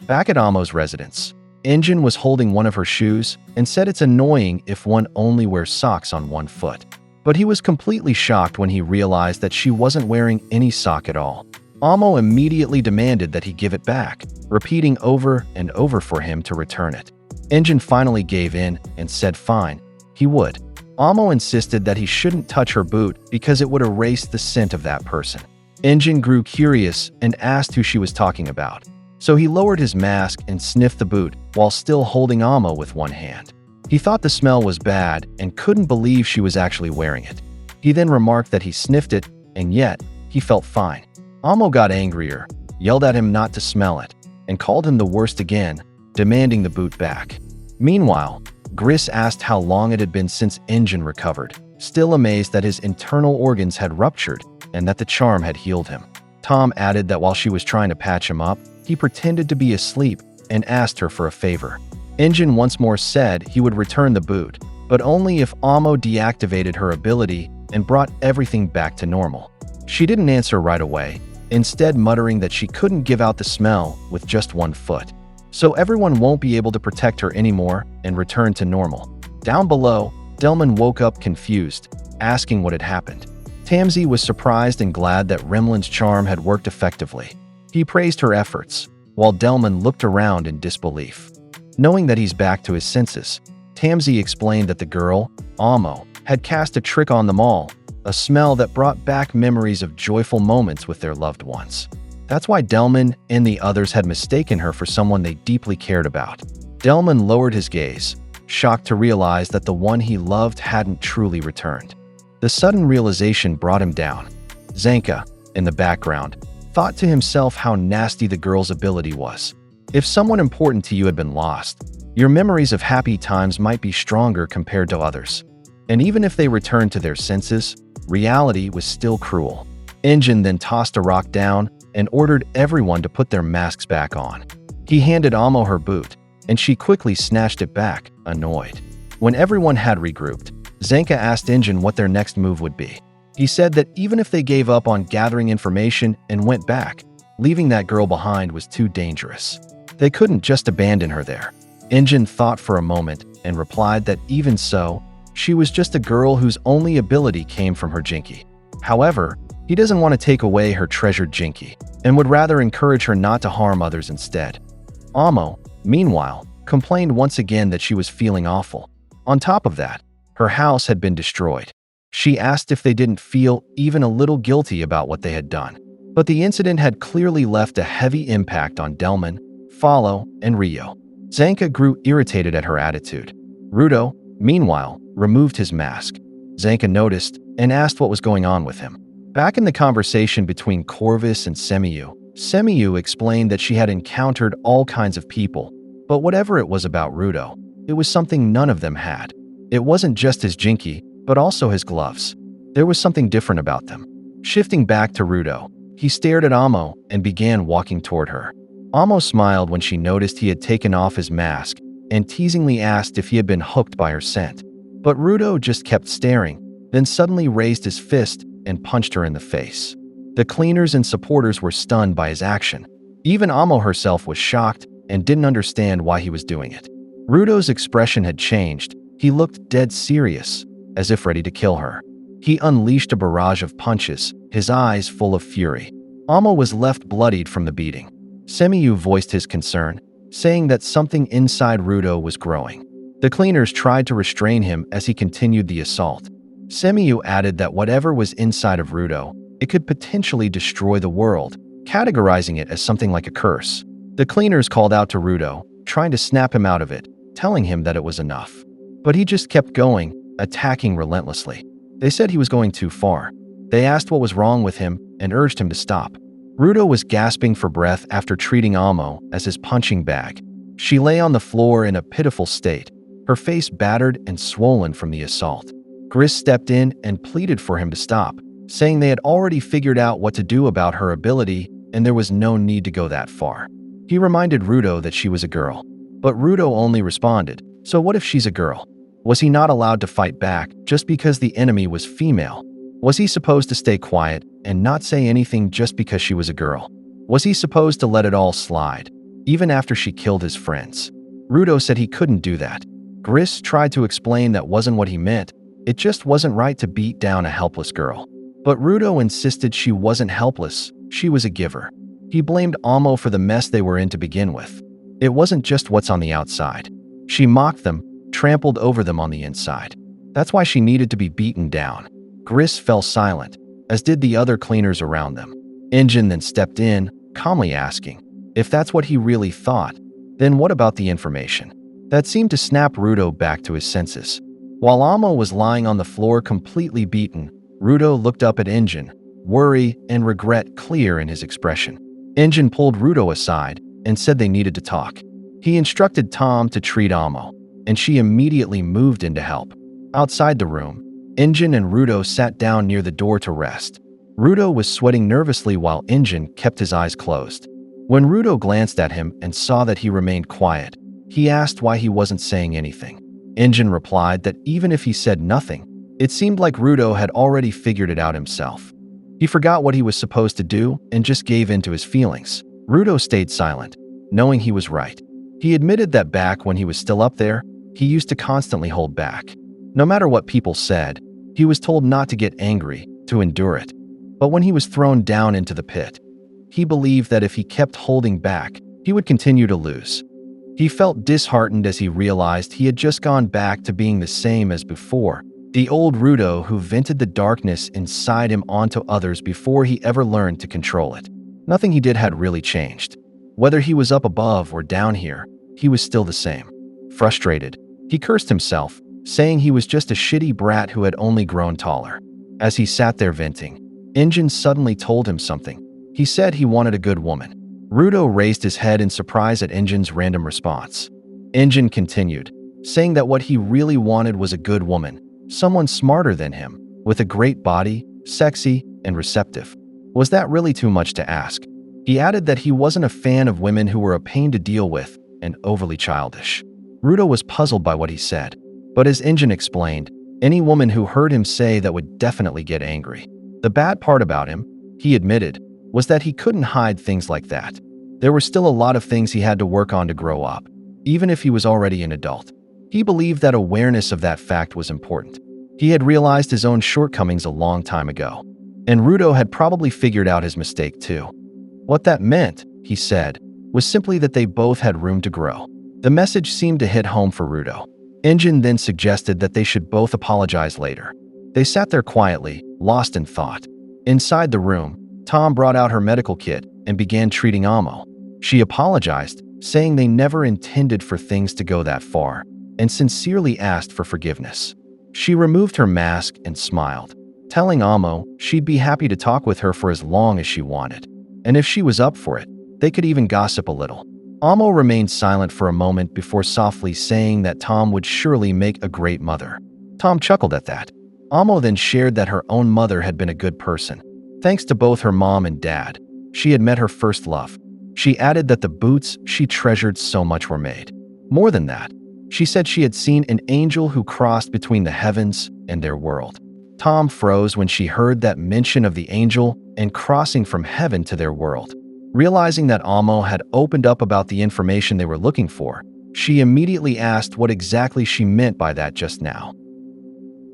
Back at Amo's residence, Injin was holding one of her shoes and said it's annoying if one only wears socks on one foot. But he was completely shocked when he realized that she wasn't wearing any sock at all. Amo immediately demanded that he give it back, repeating over and over for him to return it. Injin finally gave in and said fine, he would. Amo insisted that he shouldn't touch her boot because it would erase the scent of that person. Injin grew curious and asked who she was talking about. So he lowered his mask and sniffed the boot while still holding Amo with one hand. He thought the smell was bad and couldn't believe she was actually wearing it. He then remarked that he sniffed it, and yet, he felt fine. Amo got angrier, yelled at him not to smell it, and called him the worst again, demanding the boot back. Meanwhile, Gris asked how long it had been since Injin recovered, still amazed that his internal organs had ruptured and that the charm had healed him. Tom added that while she was trying to patch him up, he pretended to be asleep and asked her for a favor. Injin once more said he would return the boot, but only if Amo deactivated her ability and brought everything back to normal. She didn't answer right away, instead muttering that she couldn't give out the smell with just one foot. So everyone won't be able to protect her anymore and return to normal. Down below, Delman woke up confused, asking what had happened. Tamzi was surprised and glad that Remlin's charm had worked effectively. He praised her efforts, while Delman looked around in disbelief. Knowing that he's back to his senses, Tamzi explained that the girl, Amo, had cast a trick on them all, a smell that brought back memories of joyful moments with their loved ones. That's why Delman and the others had mistaken her for someone they deeply cared about. Delman lowered his gaze, shocked to realize that the one he loved hadn't truly returned. The sudden realization brought him down. Zanka, in the background, thought to himself how nasty the girl's ability was. If someone important to you had been lost, your memories of happy times might be stronger compared to others. And even if they returned to their senses, reality was still cruel. Injin then tossed a rock down and ordered everyone to put their masks back on. He handed Amo her boot, and she quickly snatched it back, annoyed. When everyone had regrouped, Zanka asked Injin what their next move would be. He said that even if they gave up on gathering information and went back, leaving that girl behind was too dangerous. They couldn't just abandon her there. Injin thought for a moment and replied that even so, she was just a girl whose only ability came from her Jinki. However, he doesn't want to take away her treasured Jinki and would rather encourage her not to harm others instead. Amo, meanwhile, complained once again that she was feeling awful. On top of that, her house had been destroyed. She asked if they didn't feel even a little guilty about what they had done. But the incident had clearly left a heavy impact on Delman, Follow, and Rio. Zanka grew irritated at her attitude. Rudo, meanwhile, removed his mask. Zanka noticed and asked what was going on with him. Back in the conversation between Corvus and Semiyu, Semiyu explained that she had encountered all kinds of people, but whatever it was about Rudo, it was something none of them had. It wasn't just his Jinki, but also his gloves. There was something different about them. Shifting back to Rudo, he stared at Amo and began walking toward her. Amo smiled when she noticed he had taken off his mask and teasingly asked if he had been hooked by her scent. But Rudo just kept staring, then suddenly raised his fist and punched her in the face. The cleaners and supporters were stunned by his action. Even Amo herself was shocked and didn't understand why he was doing it. Rudo's expression had changed. He looked dead serious, as if ready to kill her. He unleashed a barrage of punches, his eyes full of fury. Amo was left bloodied from the beating. Semiyu voiced his concern, saying that something inside Rudo was growing. The cleaners tried to restrain him as he continued the assault. Semiyu added that whatever was inside of Rudo, it could potentially destroy the world, categorizing it as something like a curse. The cleaners called out to Rudo, trying to snap him out of it, telling him that it was enough. But he just kept going, attacking relentlessly. They said he was going too far. They asked what was wrong with him and urged him to stop. Rudo was gasping for breath after treating Amo as his punching bag. She lay on the floor in a pitiful state, her face battered and swollen from the assault. Gris stepped in and pleaded for him to stop, saying they had already figured out what to do about her ability and there was no need to go that far. He reminded Rudo that she was a girl, but Rudo only responded, "So what if she's a girl? Was he not allowed to fight back just because the enemy was female? Was he supposed to stay quiet and not say anything just because she was a girl? Was he supposed to let it all slide, even after she killed his friends?" Rudo said he couldn't do that. Gris tried to explain that wasn't what he meant. It just wasn't right to beat down a helpless girl. But Rudo insisted she wasn't helpless, she was a giver. He blamed Amo for the mess they were in to begin with. It wasn't just what's on the outside. She mocked them, trampled over them on the inside. That's why she needed to be beaten down. Gris fell silent, as did the other cleaners around them. Oniii-Chan then stepped in, calmly asking, if that's what he really thought, then what about the information? That seemed to snap Rudo back to his senses. While Amo was lying on the floor completely beaten, Rudo looked up at Oniii-Chan, worry and regret clear in his expression. Oniii-Chan pulled Rudo aside and said they needed to talk. He instructed Tom to treat Amo, and she immediately moved in to help. Outside the room, Oniii-Chan and Rudo sat down near the door to rest. Rudo was sweating nervously while Oniii-Chan kept his eyes closed. When Rudo glanced at him and saw that he remained quiet, he asked why he wasn't saying anything. Oniii-Chan replied that even if he said nothing, it seemed like Rudo had already figured it out himself. He forgot what he was supposed to do and just gave in to his feelings. Rudo stayed silent, knowing he was right. He admitted that back when he was still up there, he used to constantly hold back. No matter what people said, he was told not to get angry, to endure it. But when he was thrown down into the pit, he believed that if he kept holding back, he would continue to lose. He felt disheartened as he realized he had just gone back to being the same as before, the old Rudo who vented the darkness inside him onto others before he ever learned to control it. Nothing he did had really changed. Whether he was up above or down here, he was still the same. Frustrated, he cursed himself, saying he was just a shitty brat who had only grown taller. As he sat there venting, Oniii-Chan suddenly told him something. He said he wanted a good woman. Rudo raised his head in surprise at Oniii-Chan's random response. Oniii-Chan continued, saying that what he really wanted was a good woman, someone smarter than him, with a great body, sexy, and receptive. Was that really too much to ask? He added that he wasn't a fan of women who were a pain to deal with and overly childish. Rudo was puzzled by what he said, but as Oniii-Chan explained, any woman who heard him say that would definitely get angry. The bad part about him, he admitted, was that he couldn't hide things like that. There were still a lot of things he had to work on to grow up, even if he was already an adult. He believed that awareness of that fact was important. He had realized his own shortcomings a long time ago, and Rudo had probably figured out his mistake too. What that meant, he said, was simply that they both had room to grow. The message seemed to hit home for Rudo. Oniii-Chan then suggested that they should both apologize later. They sat there quietly, lost in thought. Inside the room, Tom brought out her medical kit and began treating Amo. She apologized, saying they never intended for things to go that far, and sincerely asked for forgiveness. She removed her mask and smiled, telling Amo she'd be happy to talk with her for as long as she wanted. And if she was up for it, they could even gossip a little. Amo remained silent for a moment before softly saying that Tom would surely make a great mother. Tom chuckled at that. Amo then shared that her own mother had been a good person. Thanks to both her mom and dad, she had met her first love. She added that the boots she treasured so much were made. More than that, she said she had seen an angel who crossed between the heavens and their world. Tom froze when she heard that mention of the angel and crossing from heaven to their world. Realizing that Amo had opened up about the information they were looking for, She immediately asked what exactly she meant by that just now.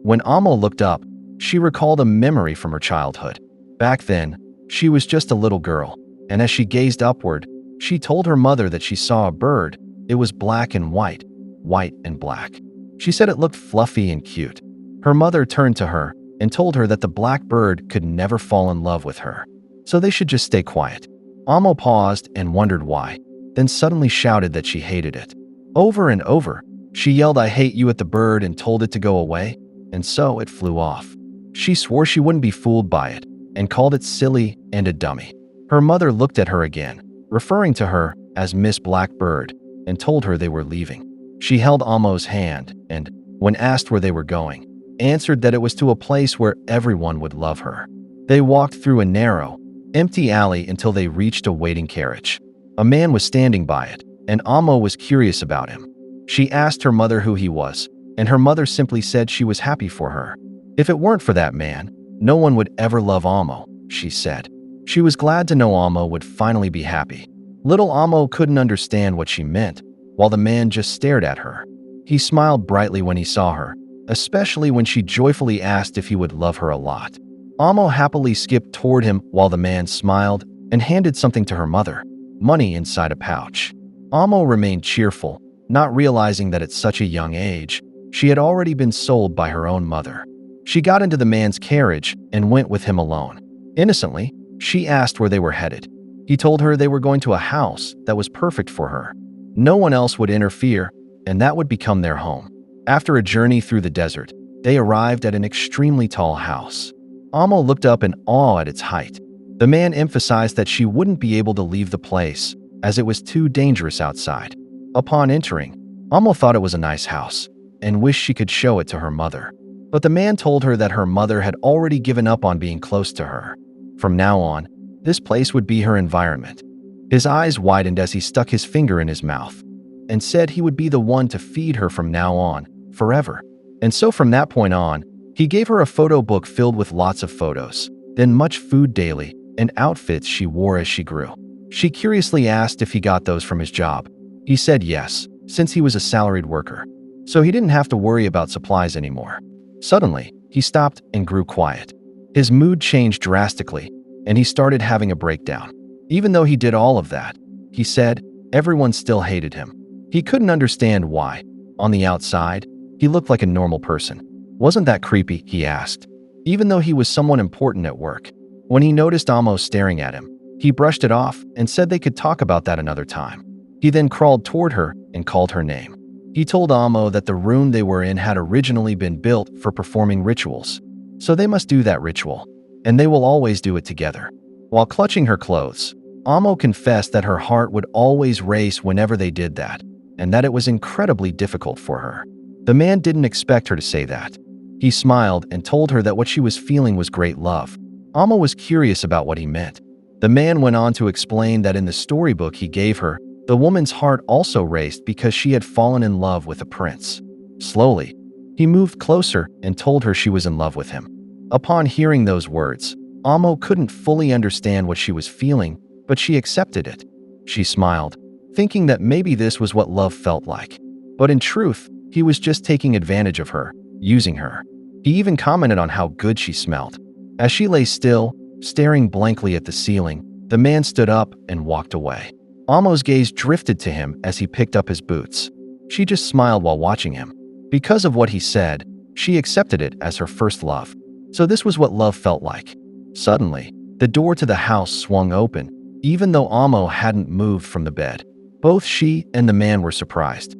When Amo looked up, she recalled a memory from her childhood. Back then, she was just a little girl, and as she gazed upward, she told her mother that she saw a bird. It was black and white, white and black. She said it looked fluffy and cute. Her mother turned to her and told her that the black bird could never fall in love with her, so they should just stay quiet. Amo paused and wondered why, then suddenly shouted that she hated it. Over and over, she yelled, "I hate you," at the bird and told it to go away, and so it flew off. She swore she wouldn't be fooled by it and called it silly and a dummy. Her mother looked at her again, referring to her as Miss Blackbird, and told her they were leaving. She held Amo's hand and, when asked where they were going, answered that it was to a place where everyone would love her. They walked through a narrow, empty alley until they reached a waiting carriage. A man was standing by it, and Amo was curious about him. She asked her mother who he was, and her mother simply said she was happy for her. If it weren't for that man, no one would ever love Amo, she said. She was glad to know Amo would finally be happy. Little Amo couldn't understand what she meant, while the man just stared at her. He smiled brightly when he saw her, especially when she joyfully asked if he would love her a lot. Amo happily skipped toward him while the man smiled and handed something to her mother, money inside a pouch. Amo remained cheerful, not realizing that at such a young age, she had already been sold by her own mother. She got into the man's carriage and went with him alone. Innocently, she asked where they were headed. He told her they were going to a house that was perfect for her. No one else would interfere, and that would become their home. After a journey through the desert, they arrived at an extremely tall house. Amo looked up in awe at its height. The man emphasized that she wouldn't be able to leave the place, as it was too dangerous outside. Upon entering, Amo thought it was a nice house, and wished she could show it to her mother. But the man told her that her mother had already given up on being close to her. From now on, this place would be her environment. His eyes widened as he stuck his finger in his mouth, and said he would be the one to feed her from now on, forever. And so from that point on, he gave her a photo book filled with lots of photos, then much food daily, and outfits she wore as she grew. She curiously asked if he got those from his job. He said yes, since he was a salaried worker, so he didn't have to worry about supplies anymore. Suddenly, he stopped and grew quiet. His mood changed drastically, and he started having a breakdown. Even though he did all of that, he said, everyone still hated him. He couldn't understand why. On the outside, he looked like a normal person. Wasn't that creepy? He asked, even though he was someone important at work. When he noticed Amo staring at him, he brushed it off and said they could talk about that another time. He then crawled toward her and called her name. He told Amo that the room they were in had originally been built for performing rituals, so they must do that ritual, and they will always do it together. While clutching her clothes, Amo confessed that her heart would always race whenever they did that, and that it was incredibly difficult for her. The man didn't expect her to say that. He smiled and told her that what she was feeling was great love. Amo was curious about what he meant. The man went on to explain that in the storybook he gave her, the woman's heart also raced because she had fallen in love with a prince. Slowly, he moved closer and told her she was in love with him. Upon hearing those words, Amo couldn't fully understand what she was feeling, but she accepted it. She smiled, thinking that maybe this was what love felt like. But in truth, he was just taking advantage of her, using her. He even commented on how good she smelled. As she lay still, staring blankly at the ceiling, the man stood up and walked away. Amo's gaze drifted to him as he picked up his boots. She just smiled while watching him. Because of what he said, she accepted it as her first love. So this was what love felt like. Suddenly, the door to the house swung open, even though Amo hadn't moved from the bed. Both she and the man were surprised.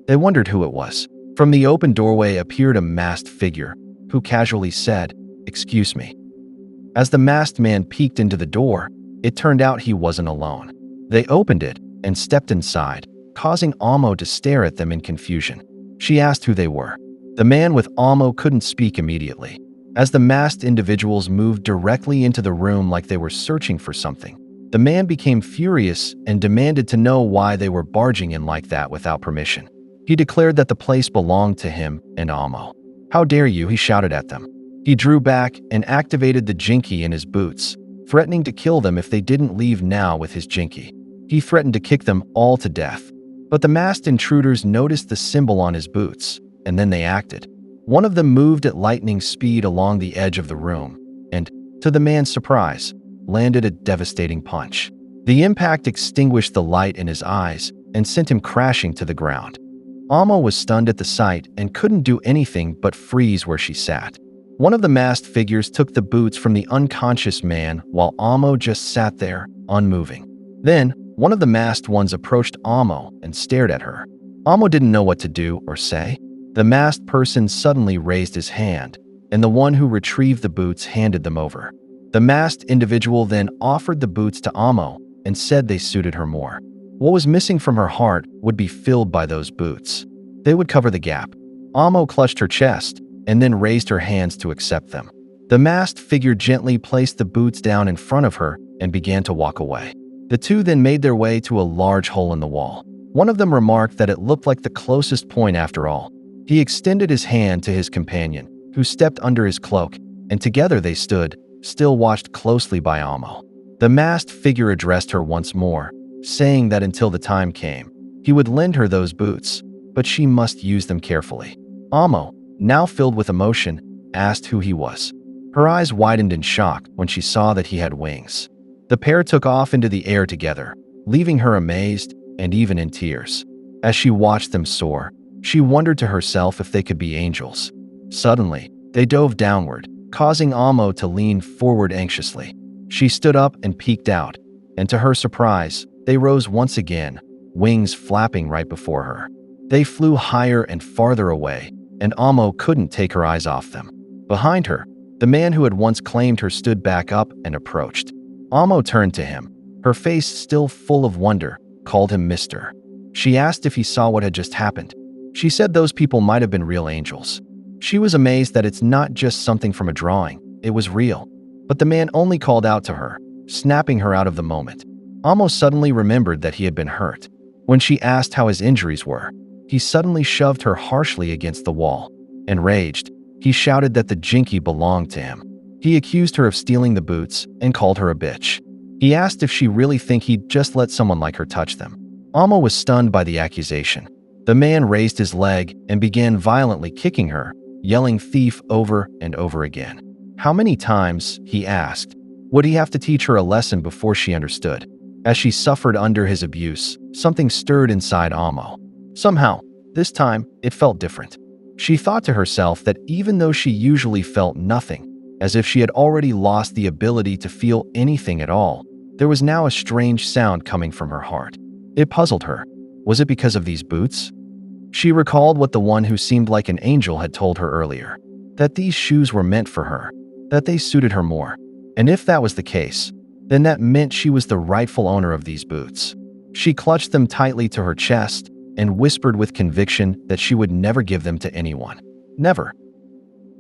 They wondered who it was. From the open doorway appeared a masked figure, who casually said, "Excuse me." As the masked man peeked into the door, it turned out he wasn't alone. They opened it and stepped inside, causing Amo to stare at them in confusion. She asked who they were. The man with Amo couldn't speak immediately. As the masked individuals moved directly into the room like they were searching for something, the man became furious and demanded to know why they were barging in like that without permission. He declared that the place belonged to him and Amo. "How dare you?" he shouted at them. He drew back and activated the jinki in his boots, threatening to kill them if they didn't leave now with his jinki. He threatened to kick them all to death. But the masked intruders noticed the symbol on his boots, and then they acted. One of them moved at lightning speed along the edge of the room, and, to the man's surprise, landed a devastating punch. The impact extinguished the light in his eyes and sent him crashing to the ground. Amo was stunned at the sight and couldn't do anything but freeze where she sat. One of the masked figures took the boots from the unconscious man while Amo just sat there, unmoving. Then, one of the masked ones approached Amo and stared at her. Amo didn't know what to do or say. The masked person suddenly raised his hand, and the one who retrieved the boots handed them over. The masked individual then offered the boots to Amo and said they suited her more. What was missing from her heart would be filled by those boots. They would cover the gap. Amo clutched her chest and then raised her hands to accept them. The masked figure gently placed the boots down in front of her and began to walk away. The two then made their way to a large hole in the wall. One of them remarked that it looked like the closest point after all. He extended his hand to his companion, who stepped under his cloak, and together they stood, still watched closely by Amo. The masked figure addressed her once more, saying that until the time came, he would lend her those boots, but she must use them carefully. Amo, now filled with emotion, asked who he was. Her eyes widened in shock when she saw that he had wings. The pair took off into the air together, leaving her amazed and even in tears. As she watched them soar, she wondered to herself if they could be angels. Suddenly, they dove downward, causing Amo to lean forward anxiously. She stood up and peeked out, and to her surprise, they rose once again, wings flapping right before her. They flew higher and farther away, and Amo couldn't take her eyes off them. Behind her, the man who had once claimed her stood back up and approached. Amo turned to him, her face still full of wonder, called him Mister. She asked if he saw what had just happened. She said those people might have been real angels. She was amazed that it's not just something from a drawing, it was real. But the man only called out to her, snapping her out of the moment. Amo suddenly remembered that he had been hurt. When she asked how his injuries were, he suddenly shoved her harshly against the wall. Enraged, he shouted that the jinky belonged to him. He accused her of stealing the boots and called her a bitch. He asked if she really think he'd just let someone like her touch them. Amo was stunned by the accusation. The man raised his leg and began violently kicking her, yelling thief over and over again. How many times, he asked, would he have to teach her a lesson before she understood? As she suffered under his abuse, something stirred inside Amo. Somehow, this time, it felt different. She thought to herself that even though she usually felt nothing, as if she had already lost the ability to feel anything at all, there was now a strange sound coming from her heart. It puzzled her. Was it because of these boots? She recalled what the one who seemed like an angel had told her earlier, that these shoes were meant for her, that they suited her more. And if that was the case, then that meant she was the rightful owner of these boots. She clutched them tightly to her chest and whispered with conviction that she would never give them to anyone. Never.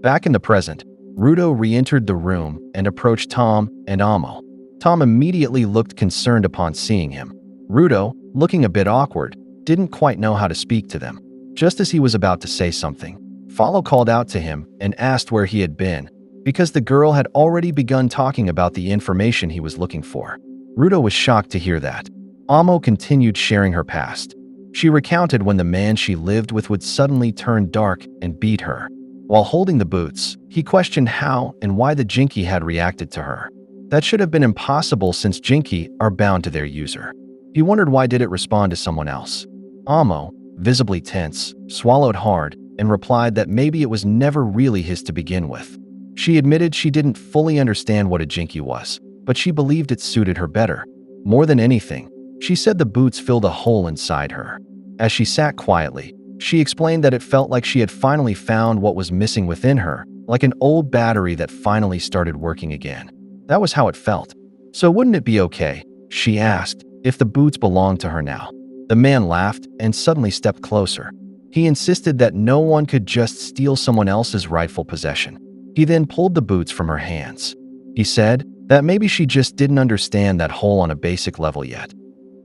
Back in the present, Rudo re-entered the room and approached Tom and Amo. Tom immediately looked concerned upon seeing him. Rudo, looking a bit awkward, didn't quite know how to speak to them. Just as he was about to say something, Follow called out to him and asked where he had been, because the girl had already begun talking about the information he was looking for. Rudo was shocked to hear that. Amo continued sharing her past. She recounted when the man she lived with would suddenly turn dark and beat her. While holding the boots, he questioned how and why the Jinky had reacted to her. That should have been impossible since Jinky are bound to their user. He wondered why did it respond to someone else. Amo, visibly tense, swallowed hard and replied that maybe it was never really his to begin with. She admitted she didn't fully understand what a Jinky was, but she believed it suited her better. More than anything, she said the boots filled a hole inside her. As she sat quietly, she explained that it felt like she had finally found what was missing within her, like an old battery that finally started working again. That was how it felt. So wouldn't it be okay, she asked, if the boots belonged to her now? The man laughed and suddenly stepped closer. He insisted that no one could just steal someone else's rightful possession. He then pulled the boots from her hands. He said that maybe she just didn't understand that hole on a basic level yet.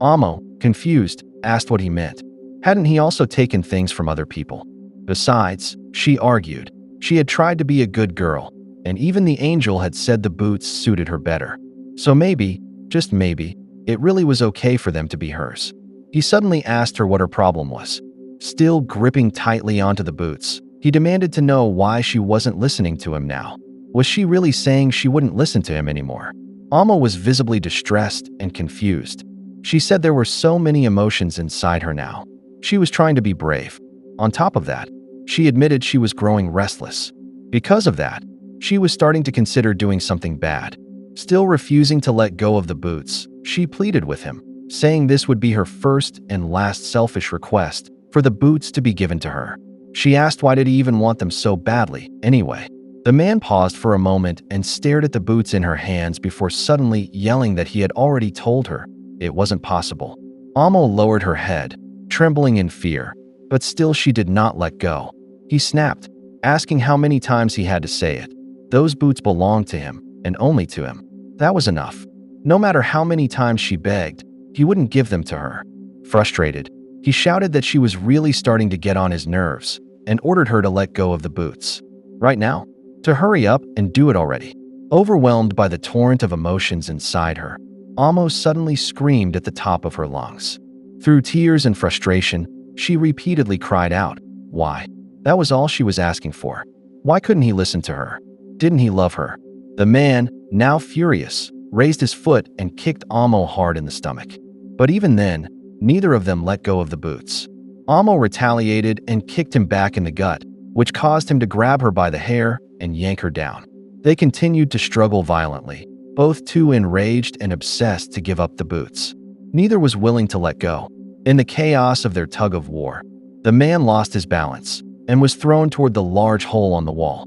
Amo, confused, asked what he meant. Hadn't he also taken things from other people? Besides, she argued, she had tried to be a good girl, and even the angel had said the boots suited her better. So maybe, just maybe, it really was okay for them to be hers. He suddenly asked her what her problem was. Still gripping tightly onto the boots, he demanded to know why she wasn't listening to him now. Was she really saying she wouldn't listen to him anymore? Alma was visibly distressed and confused. She said there were so many emotions inside her now. She was trying to be brave. On top of that, she admitted she was growing restless. Because of that, she was starting to consider doing something bad. Still refusing to let go of the boots, she pleaded with him, saying this would be her first and last selfish request for the boots to be given to her. She asked why did he even want them so badly, anyway. The man paused for a moment and stared at the boots in her hands before suddenly yelling that he had already told her it wasn't possible. Alma lowered her head, trembling in fear, but still she did not let go. He snapped, asking how many times he had to say it. Those boots belonged to him, and only to him. That was enough. No matter how many times she begged, he wouldn't give them to her. Frustrated, he shouted that she was really starting to get on his nerves and ordered her to let go of the boots. Right now, to hurry up and do it already. Overwhelmed by the torrent of emotions inside her, Alma suddenly screamed at the top of her lungs. Through tears and frustration, she repeatedly cried out, "Why?" That was all she was asking for. Why couldn't he listen to her? Didn't he love her? The man, now furious, raised his foot and kicked Alma hard in the stomach. But even then, neither of them let go of the boots. Alma retaliated and kicked him back in the gut, which caused him to grab her by the hair and yank her down. They continued to struggle violently, both too enraged and obsessed to give up the boots. Neither was willing to let go. In the chaos of their tug of war, the man lost his balance and was thrown toward the large hole on the wall.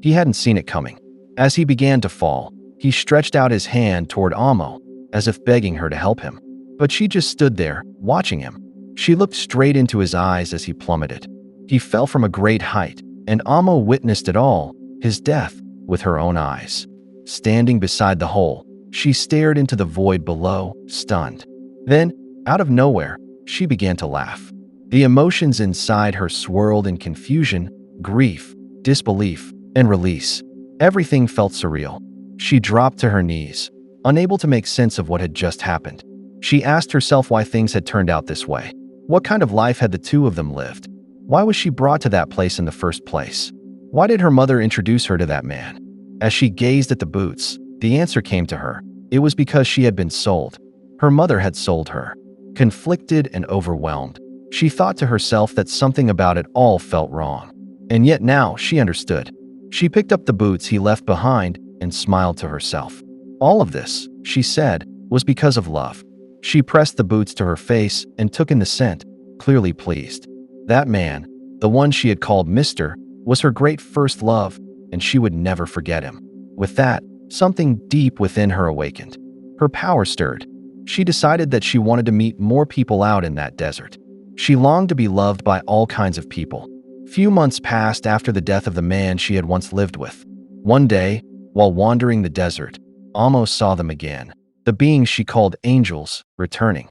He hadn't seen it coming. As he began to fall, he stretched out his hand toward Alma, as if begging her to help him. But she just stood there, watching him. She looked straight into his eyes as he plummeted. He fell from a great height, and Alma witnessed it all, his death, with her own eyes. Standing beside the hole, she stared into the void below, stunned. Then, out of nowhere, she began to laugh. The emotions inside her swirled in confusion, grief, disbelief, and release. Everything felt surreal. She dropped to her knees, unable to make sense of what had just happened. She asked herself why things had turned out this way. What kind of life had the two of them lived? Why was she brought to that place in the first place? Why did her mother introduce her to that man? As she gazed at the boots, the answer came to her. It was because she had been sold. Her mother had sold her. Conflicted and overwhelmed, she thought to herself that something about it all felt wrong. And yet now she understood. She picked up the boots he left behind and smiled to herself. All of this, she said, was because of love. She pressed the boots to her face and took in the scent, clearly pleased. That man, the one she had called Mr., was her great first love, and she would never forget him. With that, something deep within her awakened. Her power stirred. She decided that she wanted to meet more people out in that desert. She longed to be loved by all kinds of people. Few months passed after the death of the man she had once lived with. One day, while wandering the desert, Alma saw them again, the beings she called angels, returning.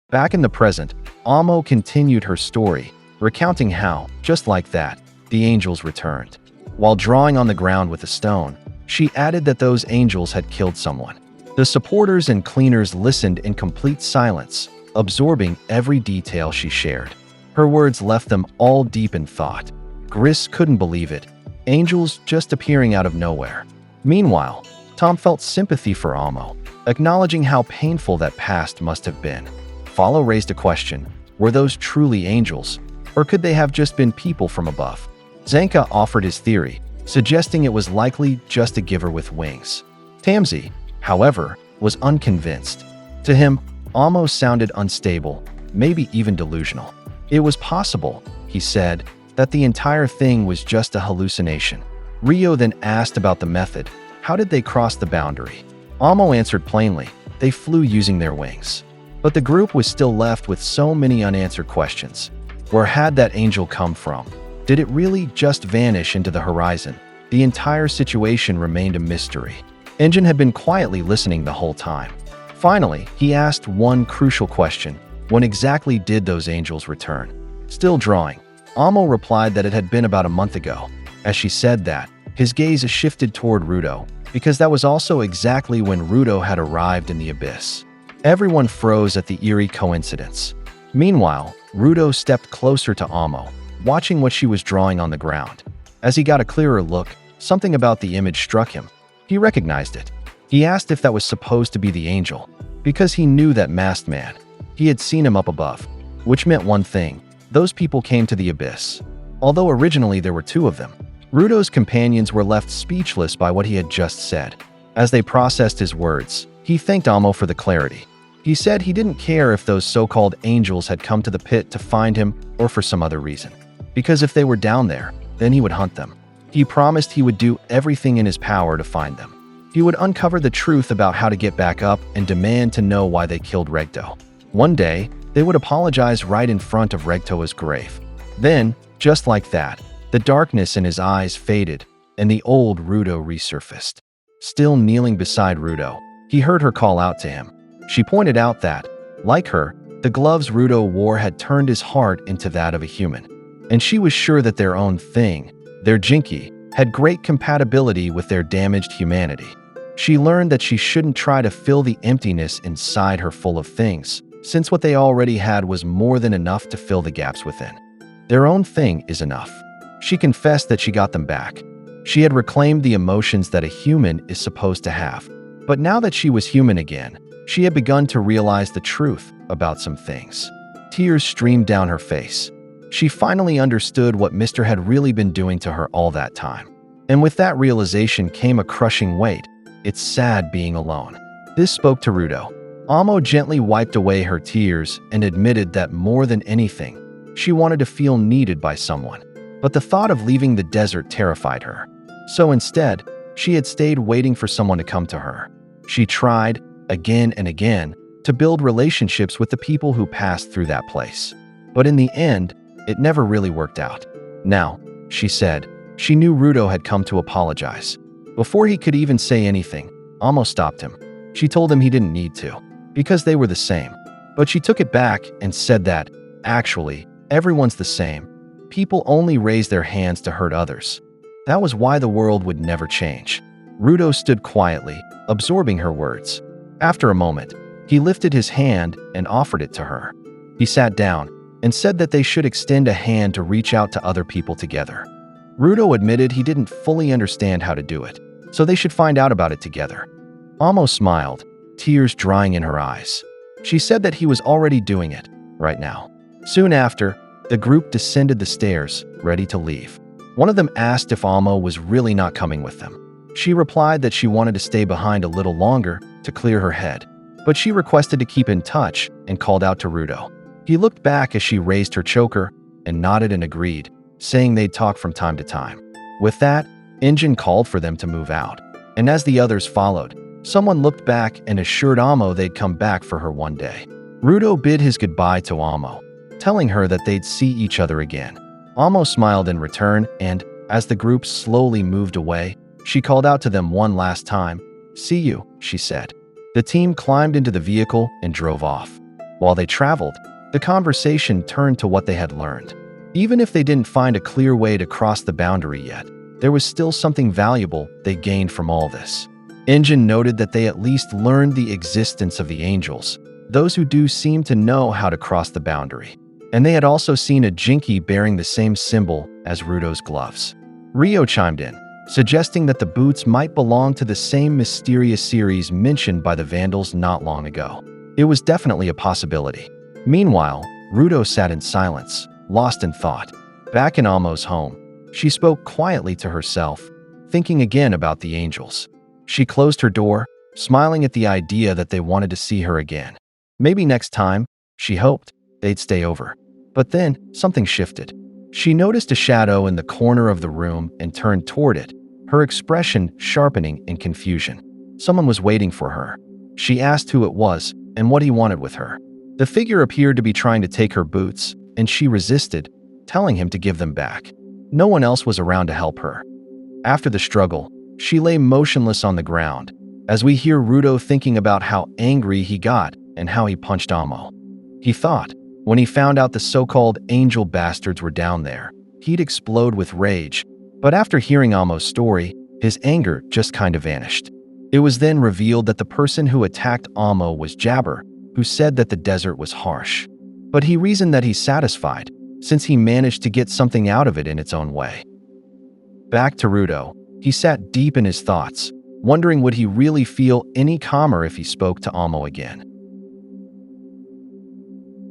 Back in the present, Alma continued her story, recounting how, just like that, the angels returned. While drawing on the ground with a stone, she added that those angels had killed someone. The supporters and cleaners listened in complete silence, absorbing every detail she shared. Her words left them all deep in thought. Gris couldn't believe it. Angels just appearing out of nowhere. Meanwhile, Tom felt sympathy for Alma, acknowledging how painful that past must have been. Follow raised a question. Were those truly angels? Or could they have just been people from above? Zanka offered his theory, suggesting it was likely just a giver with wings. Tamsi, however, was unconvinced. To him, Alma sounded unstable, maybe even delusional. It was possible, he said, that the entire thing was just a hallucination. Rio then asked about the method. How did they cross the boundary? Alma answered plainly, they flew using their wings. But the group was still left with so many unanswered questions. Where had that angel come from? Did it really just vanish into the horizon? The entire situation remained a mystery. Engine had been quietly listening the whole time. Finally, he asked one crucial question. When exactly did those angels return? Still drawing, Alma replied that it had been about a month ago. As she said that, his gaze shifted toward Rudo, because that was also exactly when Rudo had arrived in the abyss. Everyone froze at the eerie coincidence. Meanwhile, Rudo stepped closer to Amo, watching what she was drawing on the ground. As he got a clearer look, something about the image struck him. He recognized it. He asked if that was supposed to be the angel, because he knew that masked man. He had seen him up above, which meant one thing: those people came to the abyss. Although originally there were two of them, Rudo's companions were left speechless by what he had just said. As they processed his words, he thanked Amo for the clarity. He said he didn't care if those so-called angels had come to the pit to find him or for some other reason, because if they were down there, then he would hunt them. He promised he would do everything in his power to find them. He would uncover the truth about how to get back up and demand to know why they killed Regto. One day, they would apologize right in front of Regto's grave. Then, just like that, the darkness in his eyes faded and the old Rudo resurfaced. Still kneeling beside Rudo, he heard her call out to him. She pointed out that, like her, the gloves Rudo wore had turned his heart into that of a human. And she was sure that their own thing, their Jinki, had great compatibility with their damaged humanity. She learned that she shouldn't try to fill the emptiness inside her full of things, since what they already had was more than enough to fill the gaps within. Their own thing is enough. She confessed that she got them back. She had reclaimed the emotions that a human is supposed to have. But now that she was human again, she had begun to realize the truth about some things. Tears streamed down her face. She finally understood what Mr. had really been doing to her all that time. And with that realization came a crushing weight. It's sad being alone. This spoke to Rudo. Amo gently wiped away her tears and admitted that more than anything, she wanted to feel needed by someone. But the thought of leaving the desert terrified her. So instead, she had stayed waiting for someone to come to her. She tried, again and again, to build relationships with the people who passed through that place. But in the end, it never really worked out. Now, she said, she knew Rudo had come to apologize. Before he could even say anything, Amo stopped him. She told him he didn't need to, because they were the same. But she took it back and said that, actually, everyone's the same. People only raise their hands to hurt others. That was why the world would never change. Rudo stood quietly, absorbing her words. After a moment, he lifted his hand and offered it to her. He sat down and said that they should extend a hand to reach out to other people together. Rudo admitted he didn't fully understand how to do it, so they should find out about it together. Amo smiled, tears drying in her eyes. She said that he was already doing it, right now. Soon after, the group descended the stairs, ready to leave. One of them asked if Amo was really not coming with them. She replied that she wanted to stay behind a little longer to clear her head, but she requested to keep in touch and called out to Rudo. He looked back as she raised her choker and nodded and agreed, saying they'd talk from time to time. With that, Injin called for them to move out, and as the others followed, someone looked back and assured Amo they'd come back for her one day. Rudo bid his goodbye to Amo, telling her that they'd see each other again. Amo smiled in return, and, as the group slowly moved away, she called out to them one last time. "See you," she said. The team climbed into the vehicle and drove off. While they traveled, the conversation turned to what they had learned. Even if they didn't find a clear way to cross the boundary yet, there was still something valuable they gained from all this. Injin noted that they at least learned the existence of the angels, those who do seem to know how to cross the boundary. And they had also seen a Jinki bearing the same symbol as Rudo's gloves. Rio chimed in, suggesting that the boots might belong to the same mysterious series mentioned by the Vandals not long ago. It was definitely a possibility. Meanwhile, Rudo sat in silence, lost in thought. Back in Amo's home, she spoke quietly to herself, thinking again about the angels. She closed her door, smiling at the idea that they wanted to see her again. Maybe next time, she hoped, they'd stay over. But then, something shifted. She noticed a shadow in the corner of the room and turned toward it, her expression sharpening in confusion. Someone was waiting for her. She asked who it was and what he wanted with her. The figure appeared to be trying to take her boots, and she resisted, telling him to give them back. No one else was around to help her. After the struggle, she lay motionless on the ground, as we hear Rudo thinking about how angry he got and how he punched Amo. He thought, when he found out the so-called angel bastards were down there, he'd explode with rage. But after hearing Amo's story, his anger just kind of vanished. It was then revealed that the person who attacked Amo was Jabber, who said that the desert was harsh. But he reasoned that he's satisfied, since he managed to get something out of it in its own way. Back to Rudo, he sat deep in his thoughts, wondering would he really feel any calmer if he spoke to Amo again.